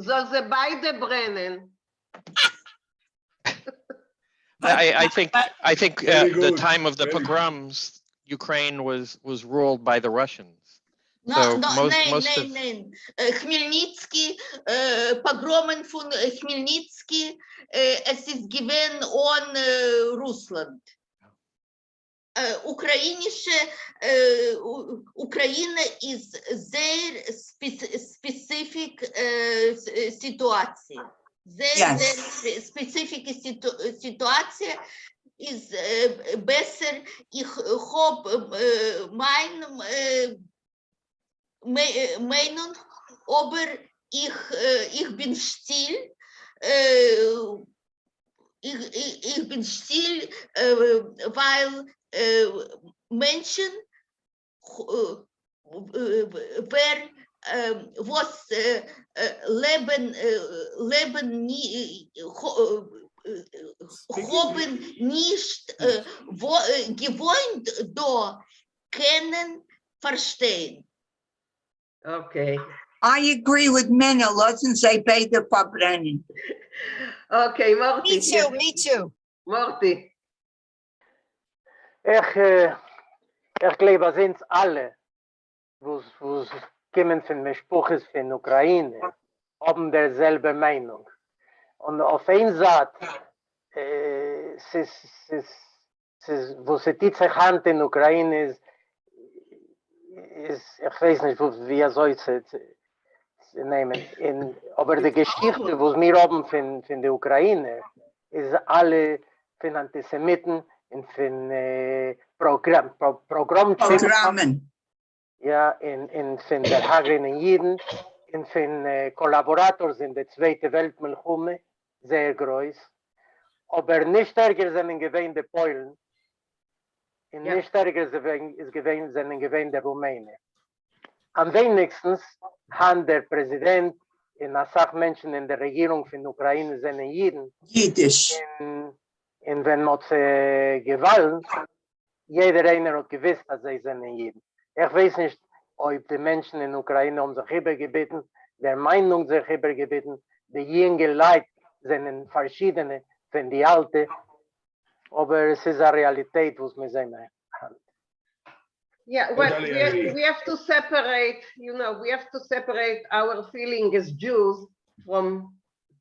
Soll sie beide brennen. I think the time of the pogroms, Ukraine was ruled by the Russians. So most of Хмельницкий, Pogromen von Хмельницкий, es ist given on Russland. Ukraine is their specific situation. Their specific situation is besser. Ich habe Meinung, aber ich bin still. Ich bin still, weil Menschen where was Leben haben nicht gewohnt da kennen verstehen. Okay. I agree with Mena, lassen Sie beide verbrennen. Okay, Morty. Me too, me too. Morty. Ich glaube, es sind alle, wo kommen von Mischpuches von Ukraine, haben derselbe Meinung. Und auf einer Seite, wo sie die sich Hand in Ukraine ist, ich weiß nicht, wie soll ich es nehmen. Aber die Geschichte, was wir haben von der Ukraine, ist alle von Antisemiten und von Programmen. Ja, in von der Hagenen Jiden, und von Kollaborators in der Zweiten Weltmilchume, sehr groß. Aber nicht stärker sind gewesen die Polen, und nicht stärker sind gewesen die Rumänen. Am wenigsten haben der Präsident und auch Menschen in der Regierung von Ukraine sind Jiden. Jiddisch. Und wenn man gewollt, jeder einer hat gewusst, dass sie sind Jiden. Ich weiß nicht, ob die Menschen in Ukraine um sich übergebeten, der Meinung sich übergebeten, die jungen Leute sind verschiedene von die Alte, aber es ist eine Realität, was wir sehen. Yeah, well, we have to separate, we have to separate our feeling as Jews from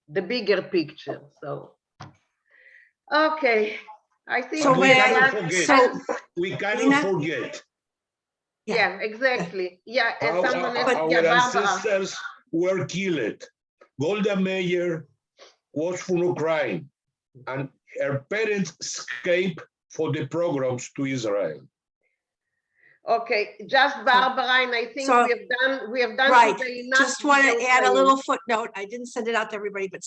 the bigger picture. So, okay, I think we cannot forget. Yeah, exactly. Yeah, and our ancestors were killed. Golda Meir was from Ukraine, and her parents escaped for the pogroms to Israel. Okay, just Barbara, and I think we have done Right. today enough. Just want to add a little footnote. I didn't send it out to everybody, but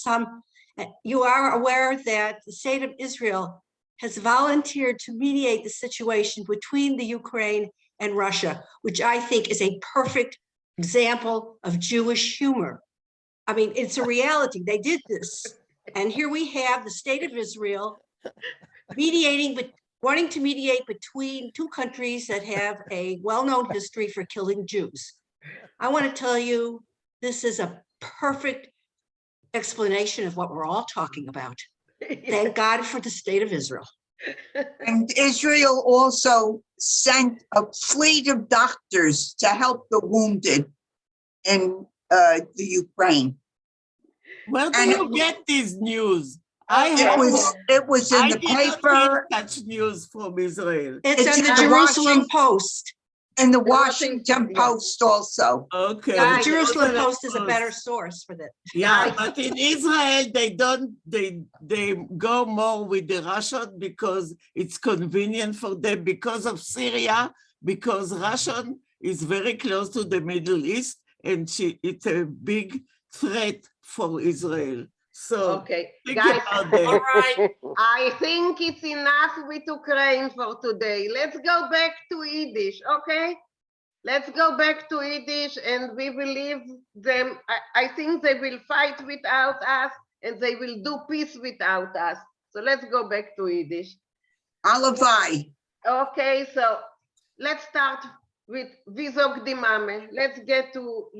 you are aware that the state of Israel has volunteered to mediate the situation between the Ukraine and Russia, which I think is a perfect example of Jewish humor. I mean, it's a reality. They did this. And here we have the state of Israel mediating, but wanting to mediate between two countries that have a well-known history for killing Jews. I want to tell you, this is a perfect explanation of what we're all talking about. Thank God for the state of Israel. And Israel also sent a fleet of doctors to help the wounded in the Ukraine. Where do you get this news? It was in the paper. Such news from Israel. It's in the Jerusalem Post. And the Washington Post also. Okay. Yeah, the Jerusalem Post is a better source for that. Yeah, but in Israel, they go more with the Russian because it's convenient for them because of Syria, because Russian is very close to the Middle East and it's a big threat for Israel. So, okay, guys, all right. I think it's enough with Ukraine for today. Let's go back to Yiddish, okay? Let's go back to Yiddish and we will leave them. I think they will fight without us and they will do peace without us. So let's go back to Yiddish. Alavai. Okay, so let's start with Vizog di Mame. Let's get to,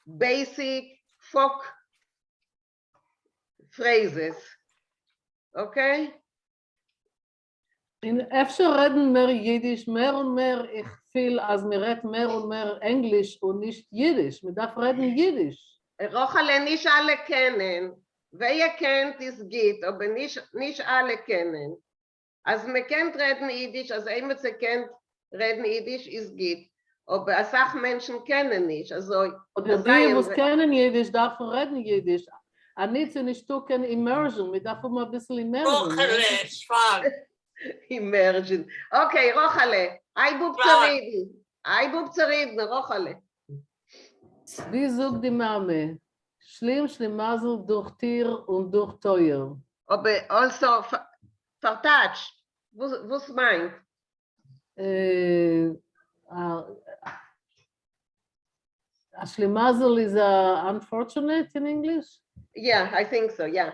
basic folk phrases, okay? In אפשר reden mehr Jiddisch, mehr und mehr, ich fühl, als mir redt mehr und mehr Englisch und nicht Jiddisch. Man darf reden Jiddisch. Rochale, nicht alle kennen. Wer kennt, ist geht, aber nicht alle kennen. Als man kennt reden Jiddisch, als jemand kennt reden Jiddisch, ist geht. Aber als auch Menschen kennen nicht. Also, oder die, was kennen Jiddisch, darf reden Jiddisch. Und nicht so ein Stück Immersion, wir dürfen mal ein bisschen Immersion. Rochale, schwag. Immersion. Okay, Rochale, I bub zu reden, Rochale. Wie sagt die Mame? Schlimm, Schlimmazel durch Tier und durch Teuer. Aber also, vertatscht, was meint? Ashlimazel is unfortunate in English? Yeah, I think so, yeah.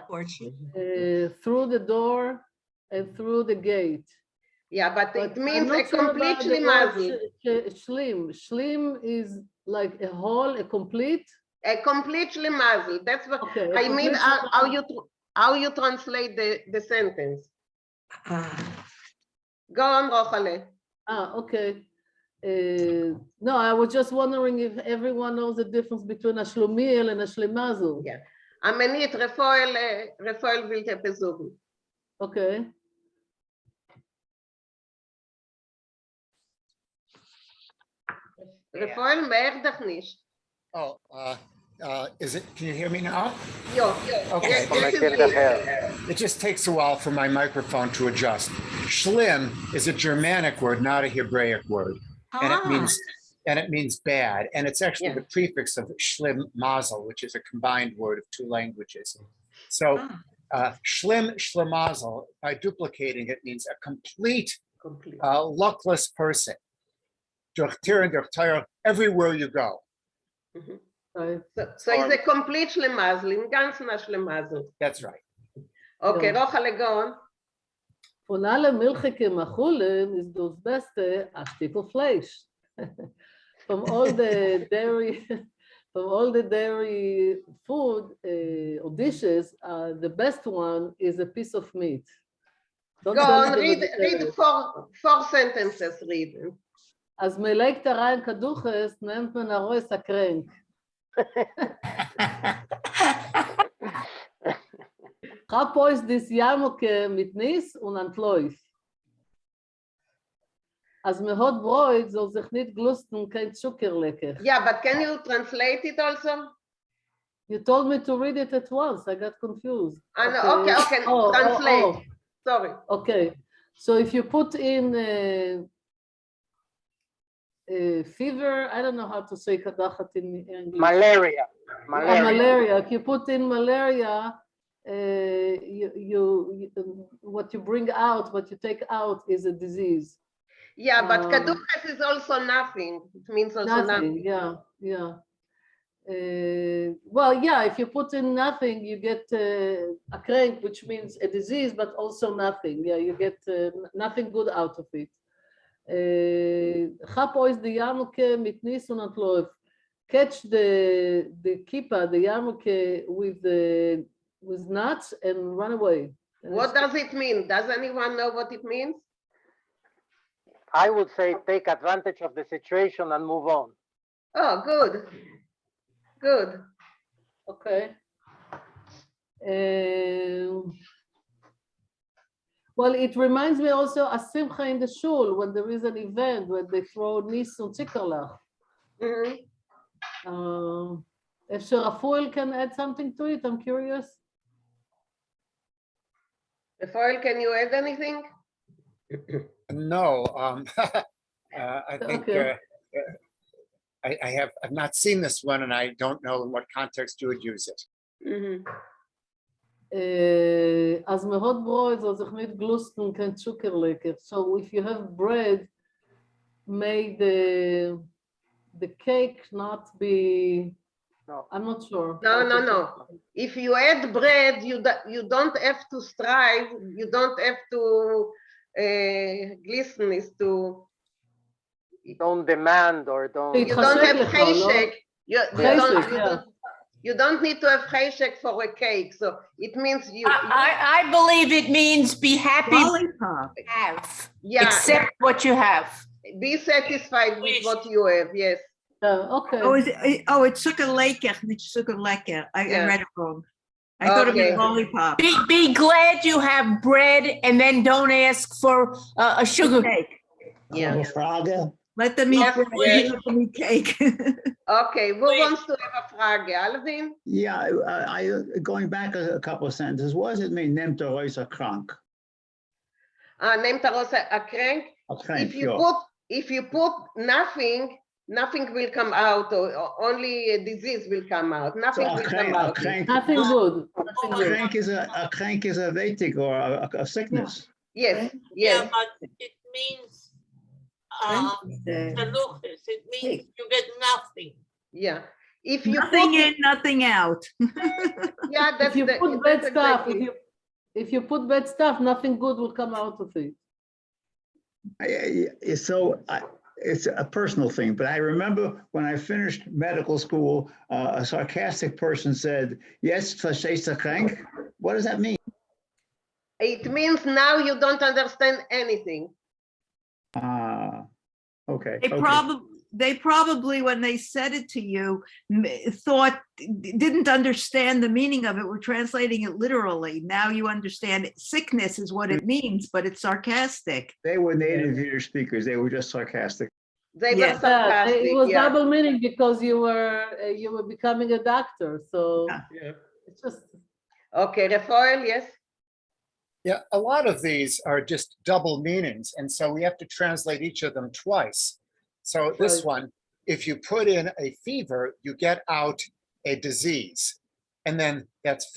Through the door and through the gate. Yeah, but it means I'm a not sure about completely the word mazel. Shlim. Shlim is like a whole, a complete? A completely mazel. That's what Okay, I mean. completely How you translate the sentence? Go on, Rochale. Okay. No, I was just wondering if everyone knows the difference between a Shlomiel and a Shlimazel. Yeah. Amenit, Rafael will te besuchen. Okay. Rafael, mehr dich nicht. Oh, is it, can you hear me now? Yeah. Okay. Yes, It just takes a while for my microphone to adjust. Shlim is a Germanic word, not a Hebraic word. And it means bad. And it's actually the prefix of shlim mazel, which is a combined word of two languages. So shlim, shlimazel, by duplicating it, means a complete. Luckless person. Everywhere you go. So it's a complete Schlemazel, im ganzen Schlemazel. That's right. Okay, Rochale, go on. Von alle milchige Machulen is das Beste a Stückel Fleisch. From all the dairy food or dishes, the best one is a piece of meat. Go on, read four sentences, read. אז מלאקת הרעין כדוכס, נהמת מן הרויס הקרנק. Chapois dis Jamoke mit Nis und Antloif. As me hot broid soll sich nicht glusten kein Zuckerlecker. Yeah, but can you translate it also? You told me to read it at once. I got confused. Okay. Translate. Sorry. Okay. So if you put in fever, I don't know how to say kadachat in English. Malaria. Malaria. If you put in malaria, what you bring out, what you take out is a disease. Yeah, but kaduchas is also nothing. It means also nothing. Yeah. Well, yeah, if you put in nothing, you get a crank, which means a disease, but also nothing. Yeah, you get nothing good out of it. Chapois the yarmulke mit nis und antloif. Catch the kippa, the yarmulke with nuts and run away. What does it mean? Does anyone know what it means? I would say take advantage of the situation and move on. Oh, good. Good. Okay. Well, it reminds me also of Simcha in the shul when there is an event where they throw nis and tzikarlach. If Rafael can add something to it, I'm curious. Rafael, can you add anything? No, I think I've not seen this one, and I don't know in what context you would use it. As me hot brood soll sich nicht glusten kein Zuckerlecker. So if you have bread, may the cake not be. No. I'm not sure. No. If you add bread, you don't have to strive. You don't have to glisten. Is to. Don't demand or don't. You don't have cheshek. You don't need to have cheshek for a cake. So it means you. I believe it means be happy. Lollipop. Have. Yeah. Accept what you have. Be satisfied with what you have. Yes. Okay. It's sugar lekker, not sugar lekker. I read it wrong. I thought it was lollipop. Be glad you have bread and then don't ask for a sugar cake. Yeah. Let them eat bread, let them eat cake. Okay, who wants to have a frage? Alvin? Yeah, going back a couple of sentences, what does it mean, neemt er euch a krank? Neemt er euch a krank? If you put nothing will come out, or only a disease will come out. Nothing will come out. Nothing good. A crank is a vetig or a sickness. Yes. Yeah, but it means shaluches. It means you get nothing. Yeah. If you Nothing put, in, nothing out. yeah, that's If you the, put bad that's stuff, exactly. if you put bad stuff, nothing good will come out of it. It's a personal thing, but I remember when I finished medical school, a sarcastic person said, "Yes, verstehst du krank?" What does that mean? It means now you don't understand anything. Okay. They probably, when they said it to you, didn't understand the meaning of it. We're translating it literally. Now you understand sickness is what it means, but it's sarcastic. They were native Yiddish speakers. They were just sarcastic. They were sarcastic. It was Yeah. double meaning because you were becoming a doctor. So it's just Okay, Rafael, yes. Yeah, a lot of these are just double meanings, and so we have to translate each of them twice. So this one, if you put in a fever, you get out a disease. And then that's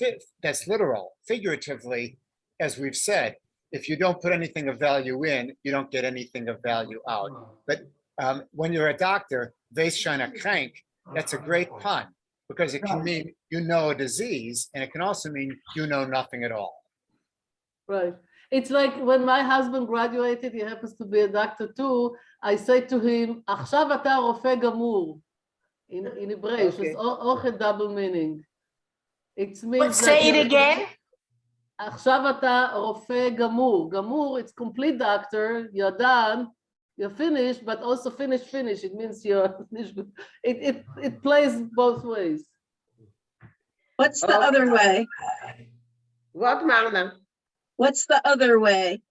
literal. Figuratively, as we've said, if you don't put anything of value in, you don't get anything of value out. But when you're a doctor, wees scheine krank, that's a great pun, because it can mean you know a disease, and it can also mean you know nothing at all. right. It's like when my husband graduated, he happens to be a doctor too. I say to him, עכשיו אתה רופא גמור, in Hebrew, it's also a double meaning. It means Say it again. עכשיו אתה רופא גמור. גמור, it's complete doctor, you're done, you're finished, but also finish. It means you're finished. It plays both ways. What's the other way? What, Marla? What's the other way?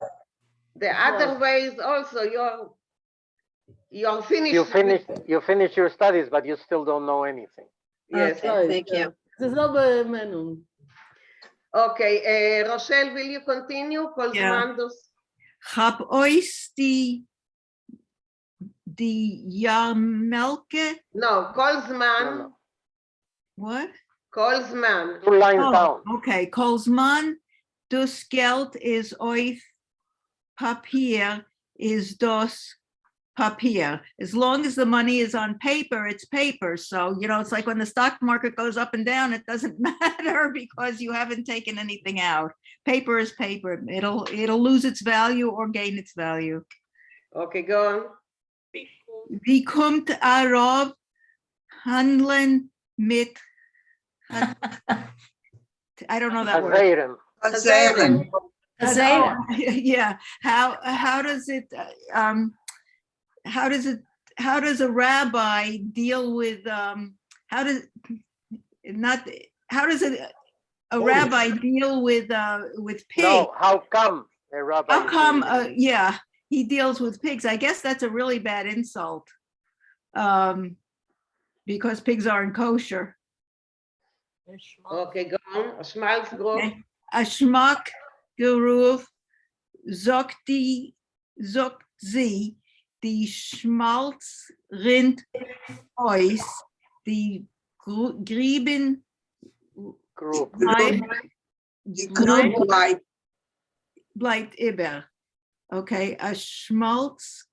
The other way is also you're finished. You finish your studies, but you still don't know anything. Yes, Okay, thank you. There's no menu. Okay, Rochelle, will you continue? Hab ois die Jarmelke. No, Kolzman. What? Kolzman. 2 lines down. Okay, Kolzman, dus Geld is euch Papier is dos Papier. As long as the money is on paper, it's paper. So, it's like when the stock market goes up and down, it doesn't matter because you haven't taken anything out. Paper is paper. It'll lose its value or gain its value. Okay, go on. Wie kommt Arov handeln mit I don't know that word. Yeah. How does a rabbi deal with how does a rabbi deal with pigs? No, how come a rabbi? How come? Yeah, he deals with pigs. I guess that's a really bad insult, because pigs aren't kosher. Okay, go on. A Schmalzgrof. A Schmack Geruf sagt sie, die Schmalz rinnt aus, die Grieben bleibt über. Okay, a Schmalz,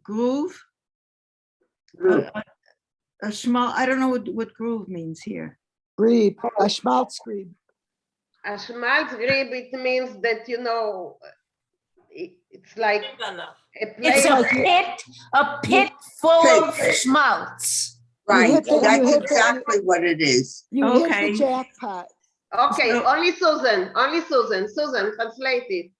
groove. A schmal, I don't know what groove means here. Grebe, a Schmalzgrebe. A Schmalzgrebe, it means that, it's like It's a pit full of schmaltz. Right, that's exactly what it is. You hit the jackpot. Okay, only Susan, Susan, translate it.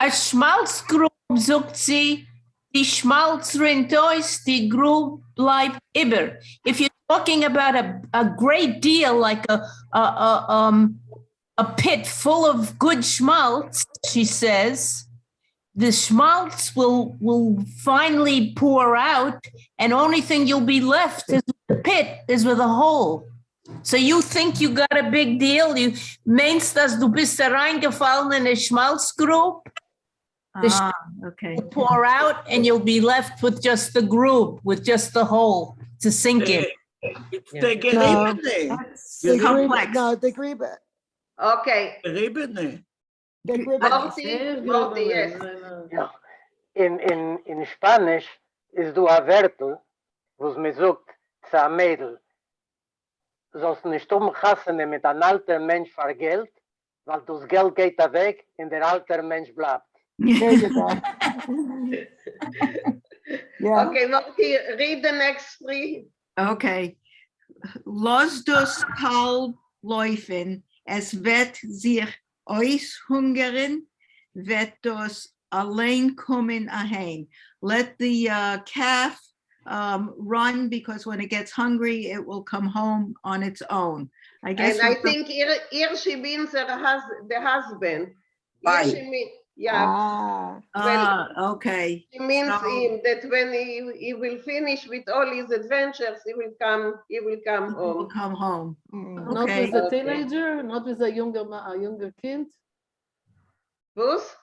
A Schmalzgrube sagt sie, die Schmalz rinnt aus, die Grube bleibt über. If you're talking about a great deal, like a pit full of good schmaltz, she says, the schmaltz will finally pour out, and only thing you'll be left is with the pit, is with a hole. So you think you got a big deal? You meinst, dass du bist da reingefallen in a Schmalzgrube? Okay. Will pour out, and you'll be left with just the groove, with just the hole to sink in. It's the Geribene. The complex. No, the Grebe. Okay. Geribene. The Grebe. Morty, yes. in Spanish ist du a Wörtel, was mir sagt, zu a Mädel. Sollst nicht umhassene mit einem alten Mensch für Geld, weil das Geld geht weg und der alte Mensch bleibt. Okay, Marty, read the next three. Okay. Los dus kalb läufen, es wird sich aushungern, wird das allein kommen aheim. Let the calf run, because when it gets hungry, it will come home on its own. I guess. And I think here she means the husband. Here she means, yeah. Okay. She means So- him, that when he will finish with all his adventures, he will come home. Come home. Not Okay. with a teenager, not with a younger Kind. Was?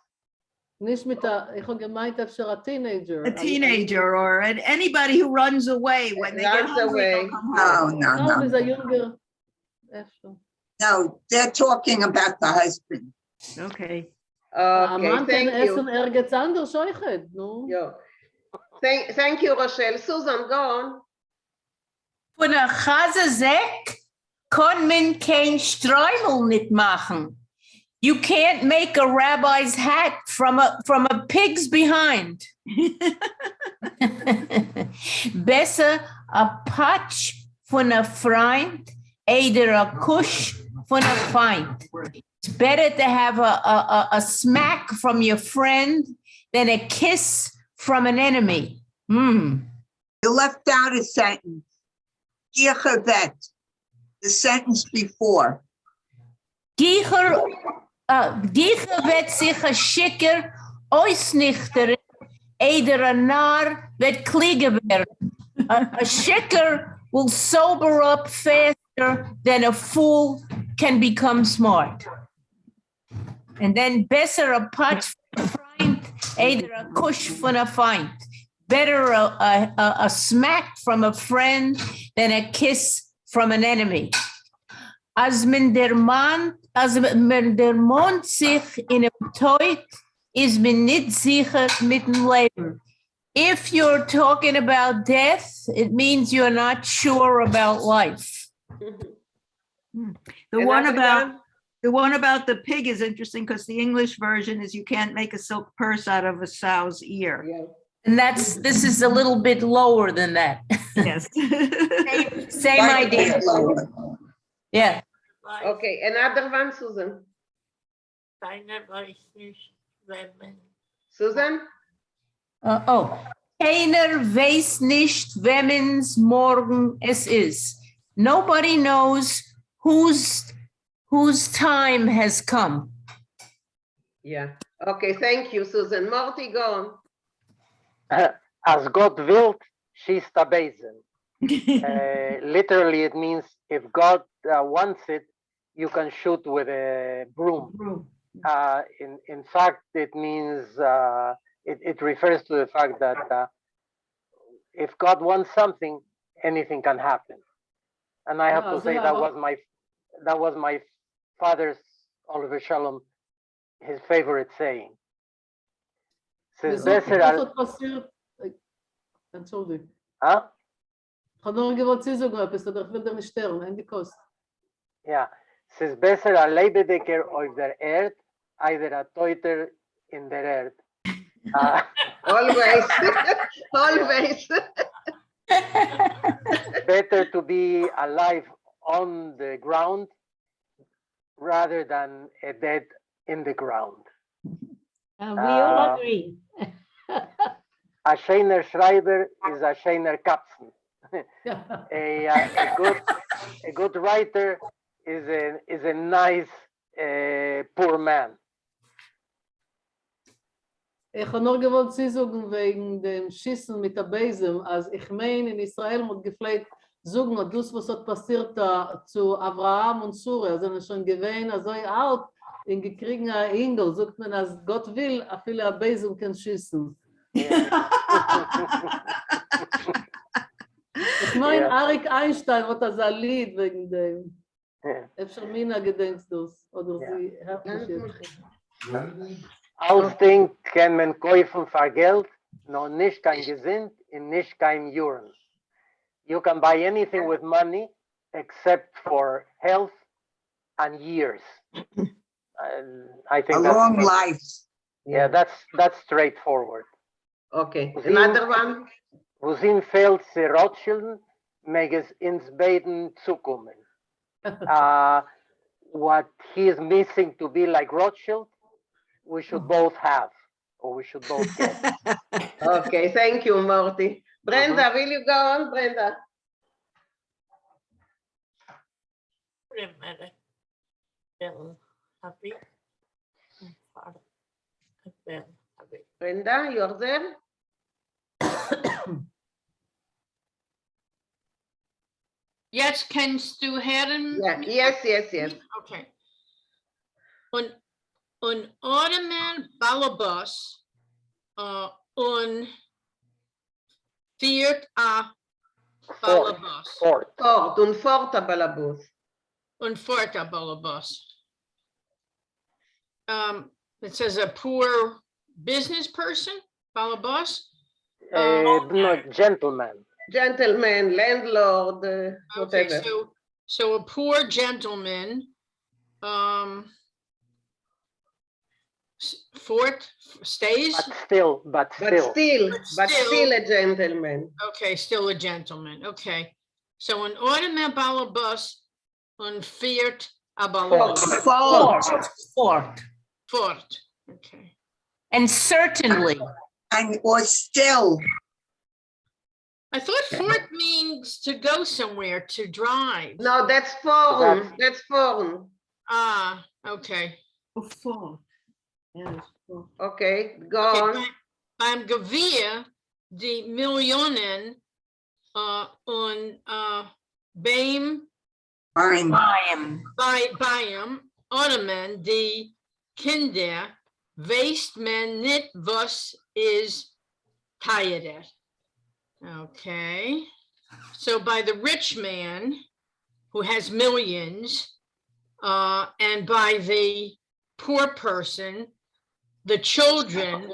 Nicht mit der, ich habe gemeint, אפשר a teenager. A teenager or anybody who runs away when they get Runs hungry, they'll away. come No, home. no, No, with a no. younger, אפשר. No, they're talking about the husband. Okay. Okay, Amant thank en you. essen ergens anders euchet, no? Yeah. Thank you, Rochelle. Susan, go on. Von der Chasesäck kann man kein Streumel nicht machen. You can't make a rabbi's hat from a pig's behind. Besser a patch von a Freund, either a kush von a Feind. It's better to have a smack from your friend than a kiss from an enemy. You left out a sentence. Gichavet, the sentence before. Gicher wird sich a Schicker ausnichtern, eider a Narr wird klieger werden. A Schicker will sober up faster than a fool can become smart. And then besser a patch von a Freund, eider a kush von a Feind. Better a smack from a friend than a kiss from an enemy. Als men der Mond sich in einem Teut, ist man nicht sicher mit dem Leben. If you're talking about death, it means you're not sure about life. The one about the pig is interesting because the English version is you can't make a silk purse out of a sow's ear. And this is a little bit lower than that. Yes. Same idea. Yeah. Okay, another one, Susan. Keiner weiß nicht, wer man. Susan? Keiner weiß nicht, wemens morgen es ist. Nobody knows whose time has come. Yeah. Okay, thank you, Susan. Marty, go As Gott wilt, schießt er Besen. Literally, it means if God wants it, you can shoot with a broom. In fact, it means, it refers to the fact that if God wants something, anything can happen. And I have to say that was my father's, Oliver Shalom, his favorite saying. Says Entschuldigung. Huh? Ich habe nur gewollt Sie sagen etwas, aber ich will dir nicht stören, Andy Kost. Ja, es ist besser ein Lebedecker auf der Erde, als ein Teuter in der Erde. Always. Always. Better to be alive on the ground rather than a dead in the ground. We all agree. A scheiner Schreiber is a scheiner Kapsen. A good writer is a nice poor man. Ich habe nur gewollt Sie sagen wegen dem Schießen mit der Besen, als ich meine, in Israel wird gepflegt, sagen, das, was hat passiert zu Abraham und Sura, sind schon gewesen, so alt, in gekriegen ein Engel, sagt man, als Gott will, a viele a Besen kann schießen. Ich meine, Arik Einstein hat das ein Lied wegen dem. Efter Mina gedenkst du, oder sie hat mich jetzt. Als Ding kann man kaufen für Geld, no nicht kein Gesind und nicht kein Urine. You can buy anything with money except for health and years. I think A that's long life. Yeah, that's straightforward. Okay, another one. Wo sind fehlt sie Rothschilden, mag es ins Beiden zukommen. What he is missing to be like Rothschild, we should both have, or we should both get. Okay, thank you, Morty. Brenda, will you go on, Brenda? Wait a minute. Bill, happy. Bill, happy. Brenda, you're there? Yes, kannst du hören? Yeah, yes. Okay. Und Ottoman Balabus und Fiat a Balabus. Fort und Forta Balabus. Und Forta Balabus. It says a poor business person, Balabus. No, gentleman. Gentleman, landlord, whatever. Okay, so a poor gentleman, Fort stays. But still a gentleman. Okay, still a gentleman. Okay, so an Ottoman Balabus on Fiat a Balabus. Fort. Okay. And certainly. And or still. I thought fort means to go somewhere, to drive. No, that's foreign. That's foreign. Ah, okay. Fort. Okay, go on. Beim Gewehr die Millionen und beim Ottoman die Kinder weiß man nicht, was ist teurer. Okay, so by the rich man who has millions and by the poor person, the children,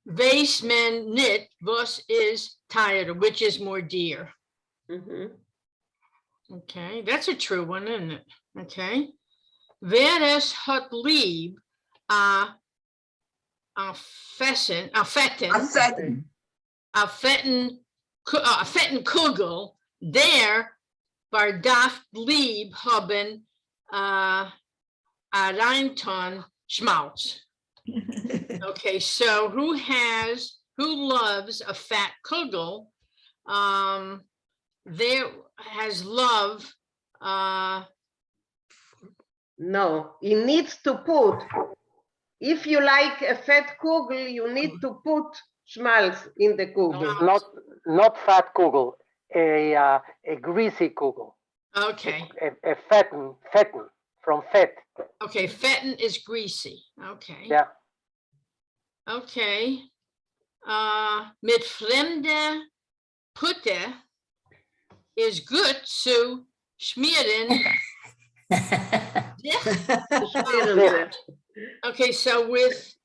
weiß man nicht, was ist teurer, which is more dear. Okay, that's a true one, isn't it? Okay. Wer es hat lieb a fetten Kugel, der darf lieb haben a Reinton Schmalz. Okay, so who loves a fat Kugel? There has love. No, he needs to put. If you like a fat Kugel, you need to put schmaltz in the Kugel. Not fat Kugel, a greasy Kugel. Okay. A fetten from fat. Okay, fetten is greasy. Okay. Yeah. Okay. Mit fremde Putte is good zu schmieren. Okay, so with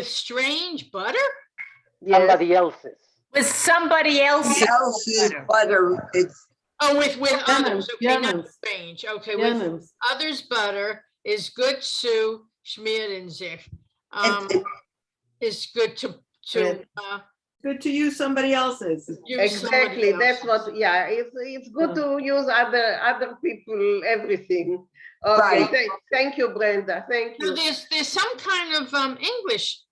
strange butter? Somebody else's. With somebody else's butter. It's with others. Okay, not strange. Okay, with others' butter is good zu schmieren sich. Is good to good to use somebody else's. Exactly, that's what. Yeah, it's good to use other people everything. Okay, Right. Thank you, Brenda. Thank you. No, there's some kind of English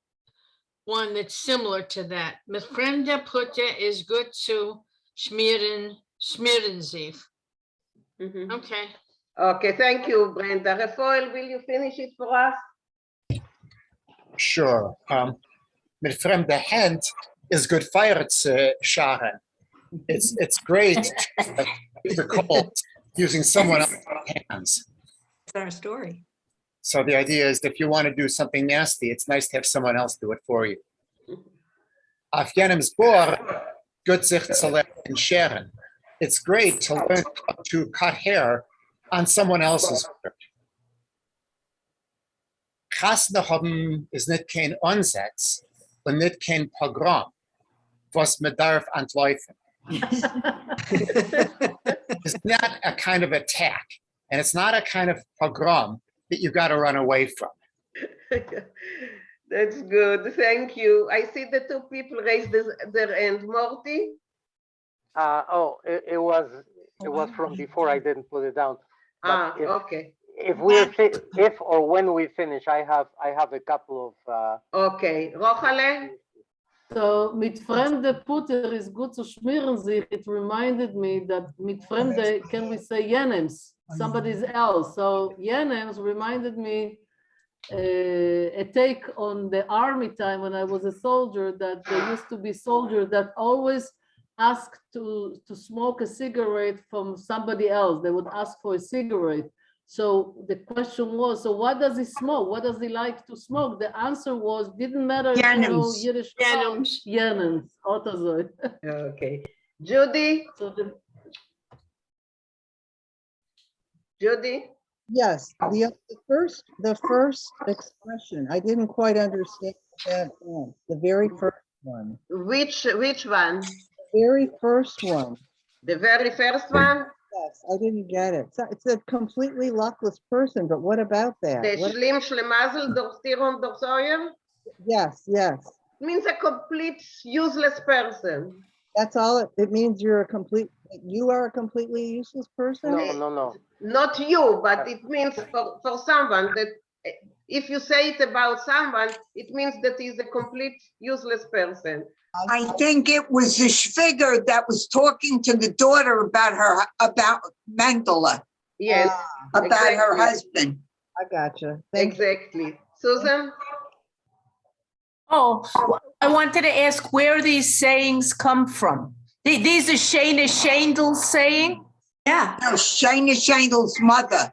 one that's similar to that. Mit fremde Putte is good to schmieren sich. Okay. Okay, thank you, Brenda. Rafael, will you finish it for us? Sure. Mit fremde Hand is good fire scharen. It's great to cold using someone else's hands. It's our story. So the idea is that if you want to do something nasty, it's nice to have someone else do it for you. Auf jenem Spor, gut sich zu lernen scheren. It's great to learn how to cut hair on someone else's work. Chasne haben ist nicht kein Ansatz und nicht kein Pogrom, was man darf antläufen. It's not a kind of attack, and it's not a kind of pogrom that you got to run away from. That's good. Thank you. I see the two people raised their hand. Morty? It was from before. I didn't put it down. But okay. If or when we finish, I have a couple of. Okay, Rochale. So mit fremde Puter is gut zu schmieren sich. It reminded me that mit fremde can we say jenems, somebody else. So jenems reminded me a take on the army time when I was a soldier, that there used to be soldiers that always asked to smoke a cigarette from somebody else. They would ask for a cigarette. So the question was, so what does he smoke? What does he like to smoke? The answer was, didn't matter if you know Yiddish. Jenems. Okay. Judy? Judy? Yes, the first expression, I didn't quite understand that one, the very first one. Which one? The very first one. The very first one? Yes, I didn't get it. So it's a completely luckless person, but what about that? The What- Schlimm Schlemazel durch Tier und durch Säuer? Yes, yes. Means a complete useless person. That's all it means. You are a completely useless person? No. Not you, but it means for someone that if you say it about someone, it means that he's a complete useless person. I think it was the Schwiger that was talking to the daughter about Mendele. Yes. About her exactly. husband. I gotcha. Exactly. Susan? Oh, I wanted to ask where these sayings come from. These are Shana Shandel's saying? Yeah. No, Shana Shandel's mother.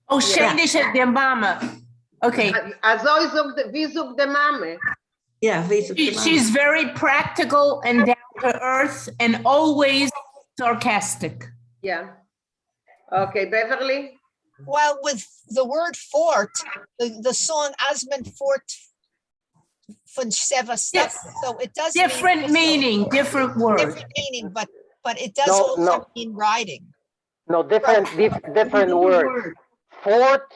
Oh, Shana, their mama. Okay. Wie sucht the Mame? Yeah, She's very practical and down to earth and always sarcastic. Yeah. Okay, Beverly? Well, with the word fort, the song Asmund Fort von Seva stuff, so it does Different meaning, different word. different meaning, but it does also mean riding. No, different word. Fort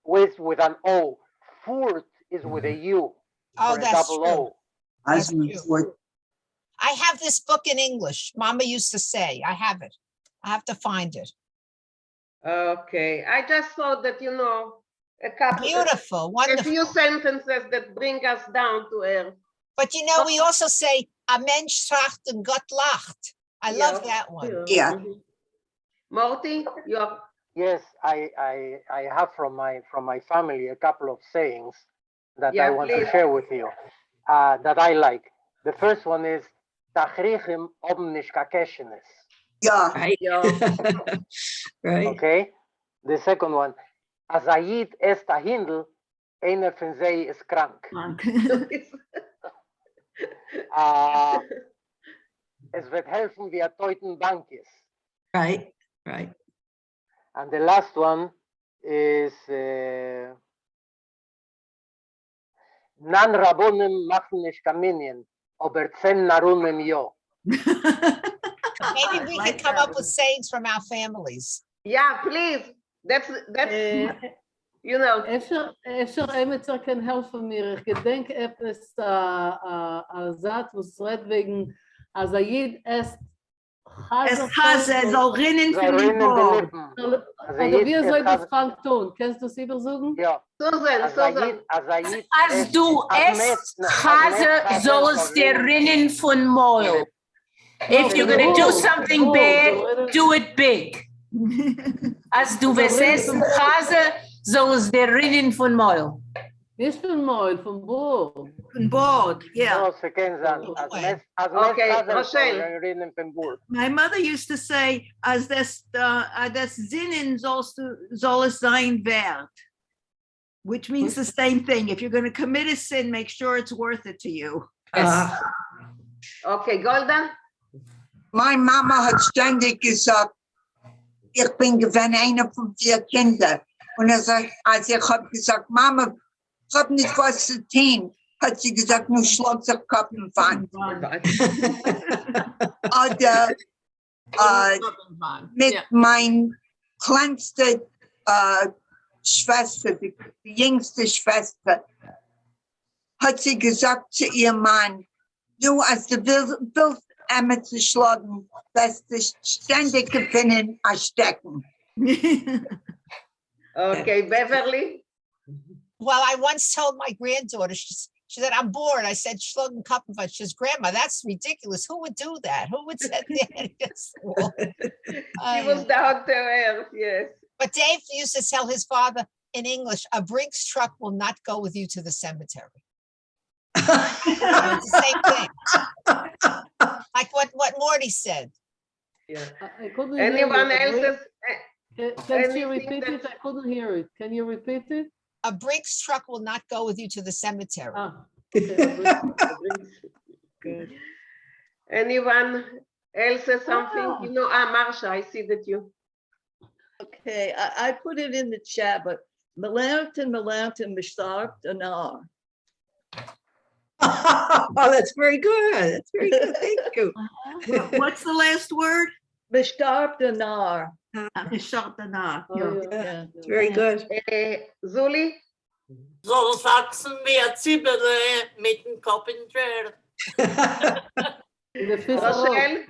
with an O. Fort is with a U. Oh, or a that's double true. O. That's true. I have this book in English. Mama used to say, I have it. I have to find it. Okay, I just thought that, a couple. Beautiful, wonderful. A few sentences that bring us down to earth. But we also say, a Mensch tracht und Gott lacht. I love that one. Yeah. Morty, you are. Yes, I have from my family a couple of sayings that Yeah, I want please. to share with you that I like. The first one is Tachrichim oben nicht kakeshenes. Yeah. Right. Okay. The second one, Azayid est a Hindel, einer von sie ist krank. Es wird helfen, wie a teuten Bank ist. Right. And the last one is Nan Rabonim machen nicht Kaminien, aber 10 Narunim jo. Maybe we can come up with sayings from our families. Yeah, please. That's אפשר אמצע can helfen mir. Ich gedenk etwas Azat, was redt wegen Azayid est Chaze soll rinnen von den Boden. Oder wie soll das Frank tun? Kannst du es übersuchen? Ja. Susan. Als du esst, Chase, soll es dir rinnen von Meul. If you're going to do something bad, do it big. Als du wirst essen, Chase, soll es dir rinnen von Meul. Nicht von Meul, von Bord. Von Bord, yeah. No, se können sagen, Okay, Rochelle. My mother used to say, as das Sinnen soll es sein wert, which means the same thing. If you're going to commit a sin, make sure it's worth it to you. Okay, Golda? My Mama hat ständig gesagt, ich bin gewesen einer von 4 Kindern. Und als ich habe gesagt, Mama, hab nicht was zu tun, hat sie gesagt, nur schlag sich Kopf und Wand. Oder mit mein kleinste Schwester, die jüngste Schwester, hat sie gesagt zu ihrem Mann, du, als du willst einmal zu schlagen, dass du ständig gewinnen erstecken. Okay, Beverly? Well, I once told my granddaughter, she said, I'm bored. I said, Schlug and Kuppenfeld. She says, Grandma, that's ridiculous. Who would do that? Who would say that? She was down to earth, yes. But Dave used to tell his father in English, a Brinks truck will not go with you to the cemetery. It's the same thing. Like what Morty said. Yeah. I couldn't Anyone hear it. else's? Can you repeat it? I couldn't hear it. Can you repeat it? A Brinks truck will not go with you to the cemetery. Good. Anyone else has something? You know, Marsha, I see that you. Okay, I put it in the chat, but Melanton, Mishtar, Anar. Oh, that's very good. That's very good. Thank you. What's the last word? Mishtar, Anar. Mishtar, Yeah, it's very good. Zuli? So Sachsen mehr Zwiebeln mit dem Kopf in der Rochelle?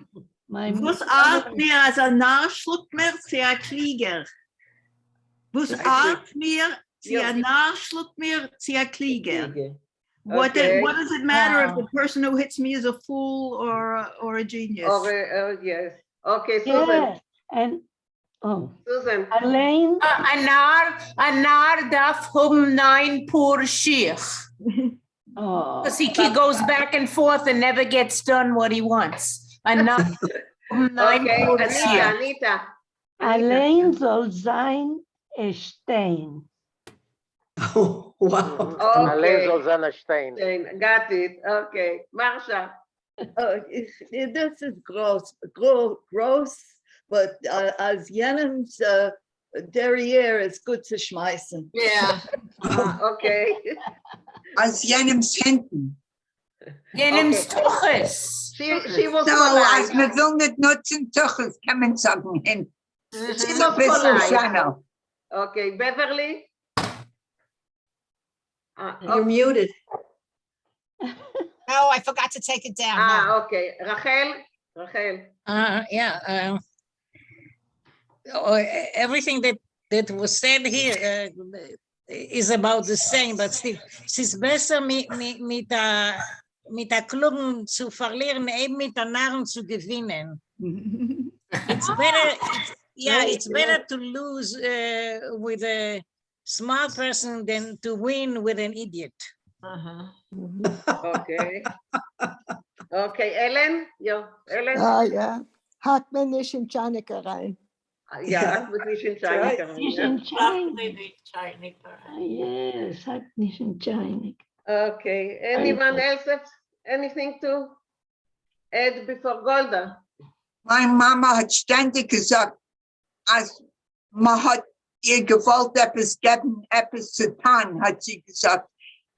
Was art mir als ein Narr schluckt mir, sie ein Krieger. Was art mir, sie ein Narr schluckt mir, sie ein Krieger. What does it matter if the person who hits me is a fool or a genius? Yes. Okay, Susan. Yeah, and Susan. Elaine. Een naar darf nein poor sheikh. Because he goes back and forth and never gets done what he wants. Een naar nein Okay, poor Anita, sheikh. Anita. Alleen soll sein stehen. Oh, wow. Okay. Susanna Stein. Got it. Okay. Marsha. This is gross, but as Jenem's derriere is good to schmeißen. Yeah. Okay. Als Jenem's hinten. Jenem's tuches. She was So, polite. als man will nicht nutzen, Tuches, kann man sagen hinten. She She's a was bit polite. Susanna. Okay, Beverly? You're muted. No, I forgot to take it down. Okay. Rachel? Everything that was said here is about the same, but es ist besser mit der Klugen zu verlieren, eben mit der Narren zu gewinnen. It's better, it's better to lose with a smart person than to win with an idiot. Okay. Okay, Ellen? Ellen? Ja. Hat man nicht in Chanika rein. Ja, hat man nicht in Chanika rein. Nicht in Chanika. Yes, hat nicht in Chanika. Okay, anyone else have anything to add before Golda? Meine Mama hat ständig gesagt, als man hat ihr gewollt etwas geben, etwas zu tun, hat sie gesagt,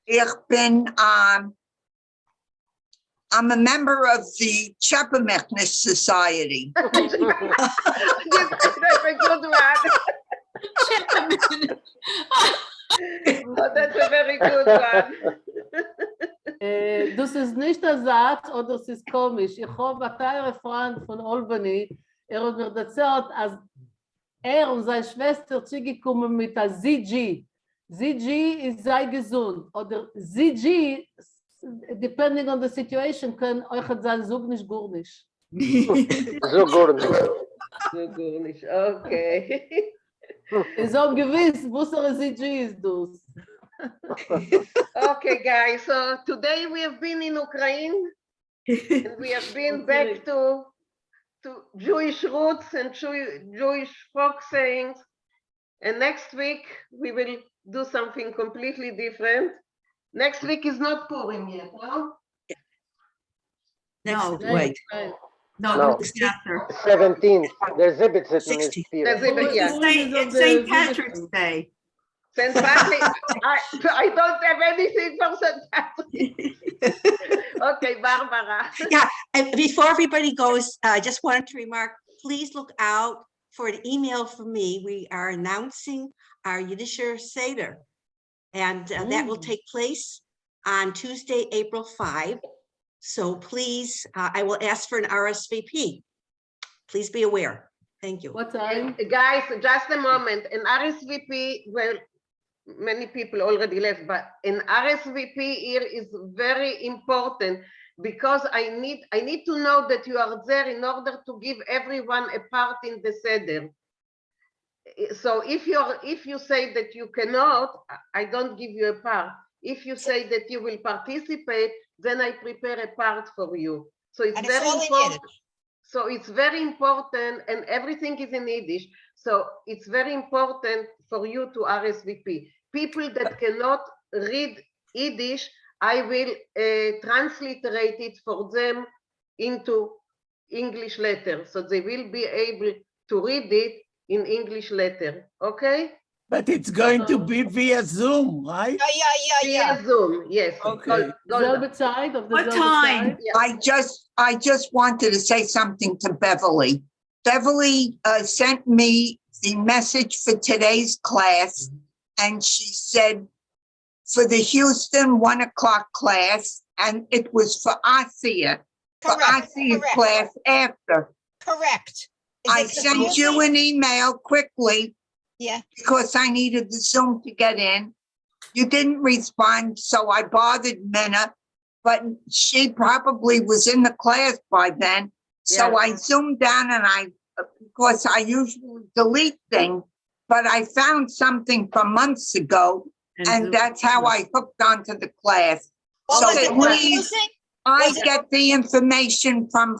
ich bin, I'm a member of the Chepamechnish Society. That's a good one. Oh, that's a very good one. Das ist nicht der Satz, oder es ist komisch. Ich habe einen Freund von Albany, hat mir erzählt, als und seine Schwester zugekommen mit der ZG. ZG ist sei gesund. Oder ZG, depending on the situation, kann euch sein, so nicht gut nicht. So gut nicht. So gut nicht, okay. Ist auch gewiss, wo der ZG ist das. Okay, guys, so today we have been in Ukraine and we have been back to Jewish roots and Jewish folk sayings. And next week we will do something completely different. Next week is not Purim yet, no? No, wait. No, 17th. There's Zibitzit in his period. It's St. Patrick's Day. St. Patrick, I don't have anything for St. Patrick. Okay, Barbara. Yeah, and before everybody goes, I just wanted to remark, please look out for an email from me. We are announcing our Yiddisher Seder, and that will take place on Tuesday, April 5. So please, I will ask for an RSVP. Please be aware. Thank you. What time? Guys, just a moment. An RSVP, well, many people already left, but an RSVP here is very important because I need to know that you are there in order to give everyone a part in the Seder. So if you say that you cannot, I don't give you a part. If you say that you will participate, then I prepare a part for you. So it's very important. So it's very important, and everything is in Yiddish. So it's very important for you to RSVP. People that cannot read Yiddish, I will transliterate it for them into English letter. So they will be able to read it in English letter, okay? But it's going to be via Zoom, right? Yeah. Via Zoom, yes. Okay. What time? I just wanted to say something to Beverly. Beverly sent me the message for today's class, and she said for the Houston 1 o'clock class, and it was for Asiya. For Asiya's class after. Correct. I sent you an email quickly. Yeah. Because I needed the Zoom to get in. You didn't respond, so I bothered Minna, but she probably was in the class by then. So I zoomed down and because I usually delete things, but I found something from months ago, and that's how I hooked onto the class. So please, I get the information from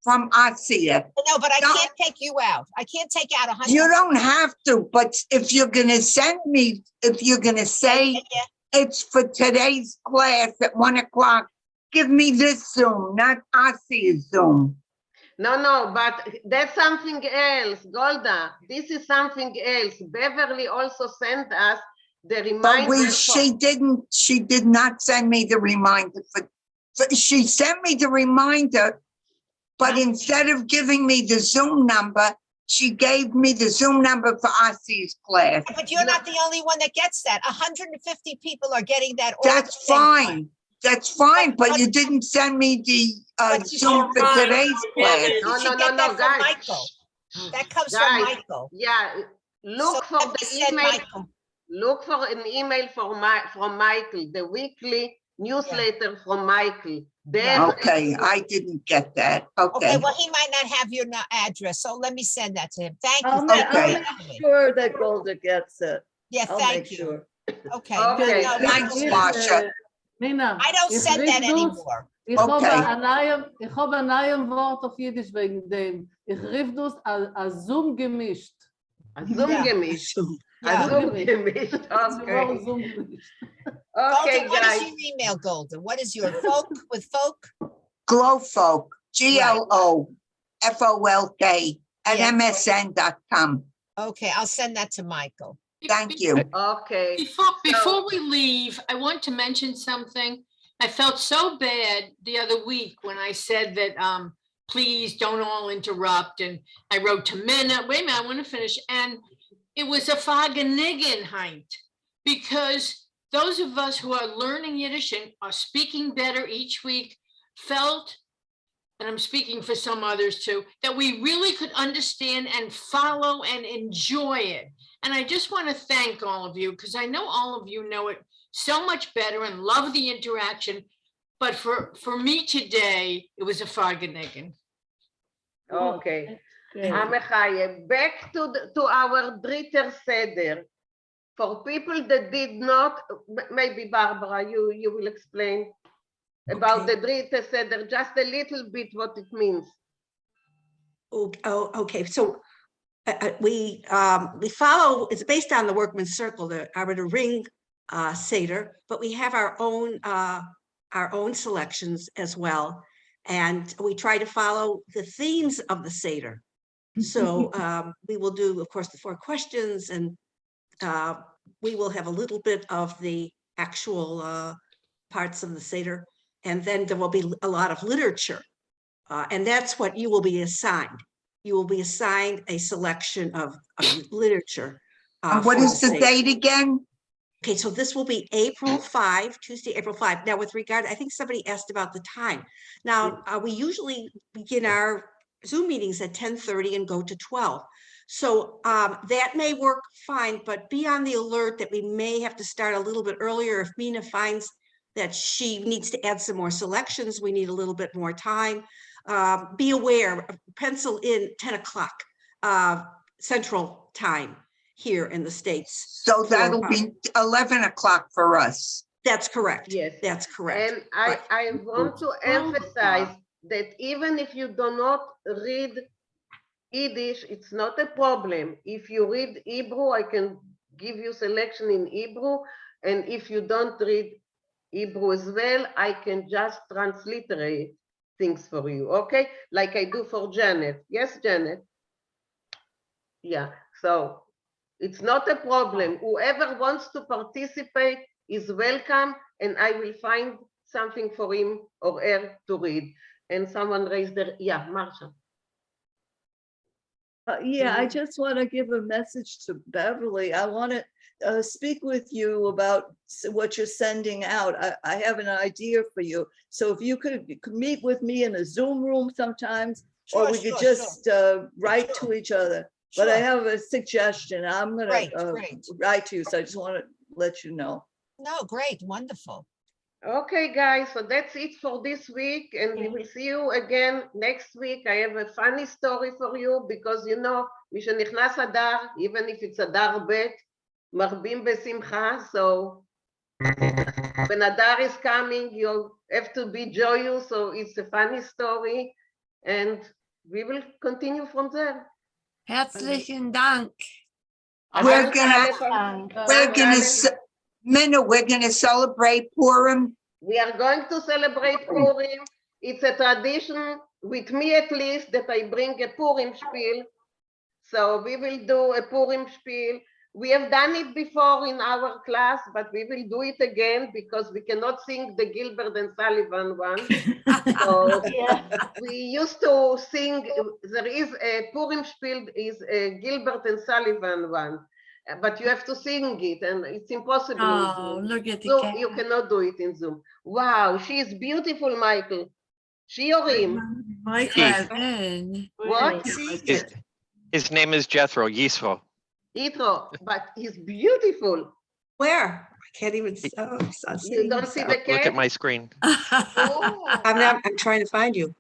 Asiya. No, but I can't take you out. I can't take out 100. You don't have to, but if you're going to send me, if you're going to say it's for today's class at 1 o'clock, give me this Zoom, not Asiya's Zoom. No, but that's something else, Golda. This is something else. Beverly also sent us the reminder. But she did not send me the reminder. She sent me the reminder, but instead of giving me the Zoom number, she gave me the Zoom number for Asiya's class. But you're not the only one that gets that. 150 people are getting that. That's fine. That's fine, but you didn't send me the Zoom for today's class. No, guys. Michael. That comes from Michael. Yeah, look for the email. Look for an email from Michael, the weekly newsletter from Michael. Okay, I didn't get that. Okay. Well, he might not have your address, so let me send that to him. Thank you. I'll make sure that Golda gets it. Yeah, thank you. Okay. Thanks, Masha. Nina, I don't send that anymore. Ich habe ein neues Wort auf Jiddisch wegen dem. Ich rief das als Zoom gemischt. Zoom gemischt. Zoom gemischt. Okay, Golda, what guys. is your email, Golda? What is your folk with folk? Glowfolk, GLOFOLK at MSN.com. Okay, I'll send that to Michael. Thank you. Okay. Before we leave, I want to mention something. I felt so bad the other week when I said that please don't all interrupt. And I wrote to Minna, wait a minute, I want to finish. And it was a Fageniggenheit, because those of us who are learning Yiddish and are speaking better each week felt, and I'm speaking for some others too, that we really could understand and follow and enjoy it. And I just want to thank all of you, because I know all of you know it so much better and love the interaction. But for me today, it was a Fageniggen. Okay. Amichai, back to our Dritter Seder. For people that did not, maybe Barbara, you will explain about the Dritter Seder, just a little bit what it means. Okay. So we follow, it's based on the Workman's Circle, the Arbiter Ring Seder, but we have our own selections as well. And we try to follow the themes of the Seder. So we will do, of course, the 4 questions and we will have a little bit of the actual parts of the Seder, and then there will be a lot of literature. And that's what you will be assigned. You will be assigned a selection of literature. And what for is the Seder. date again? Okay, so this will be April 5, Tuesday, April 5. Now, with regard, I think somebody asked about the time. Now, we usually begin our Zoom meetings at 10:30 and go to 12. So that may work fine, but be on the alert that we may have to start a little bit earlier. If Mina finds that she needs to add some more selections, we need a little bit more time. Be aware, pencil in 10 o'clock Central Time here in the States. So that'll be 11 o'clock for us. That's correct. Yes. That's correct. And I want to emphasize that even if you do not read Yiddish, it's not a problem. If you read Hebrew, I can give you selection in Hebrew. And if you don't read Hebrew as well, I can just transliterate things for you, okay? Like I do for Janet. Yes, Janet? Yeah, so it's not a problem. Whoever wants to participate is welcome, and I will find something for him or her to read. And someone raised their, yeah, Marsha. Yeah, I just want to give a message to Beverly. I want to speak with you about what you're sending out. I have an idea for you. So if you could meet with me in a Zoom room sometimes, or we could just write to each other. But I have a suggestion. I'm going to write to you. So I just want to let you know. No, great, wonderful. Okay, guys, so that's it for this week, and we will see you again next week. I have a funny story for you, because you know, משנכנס אדר, even if it's אדר ב', מרבים בשמחה, so when Adar is coming, you have to be joyous, so it's a funny story, and we will continue from there. Herzlichen Dank. We're gonna celebrate Purim. We are going to celebrate Purim. It's a tradition, with me at least, that I bring a Purim spiel. So we will do a Purim spiel. We have done it before in our class, but we will do it again because we cannot sing the Gilbert and Sullivan one. So we used to sing, there is a Purim spiel, is a Gilbert and Sullivan one. But you have to sing it, and it's impossible. Oh, look at so the you cannot do it in Zoom. Wow, she is beautiful, Michael. She or him? Michael. What? His name is Jethro, Yisro. Yitro, but he's beautiful. Where? I can't even. You don't see the Look cake? at my screen. I'm trying to find you.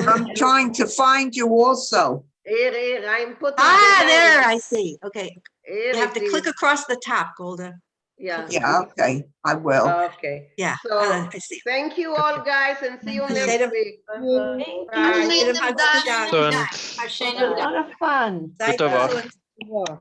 I'm trying to find you also. Here, I'm putting. There, I see. Okay. You have to click across the top, Golda. Yeah. Yeah, okay, I will. Okay. Yeah. So I see. thank you all, guys, and see you Say next them- week. Bye. Hashem Good. Hashem Good.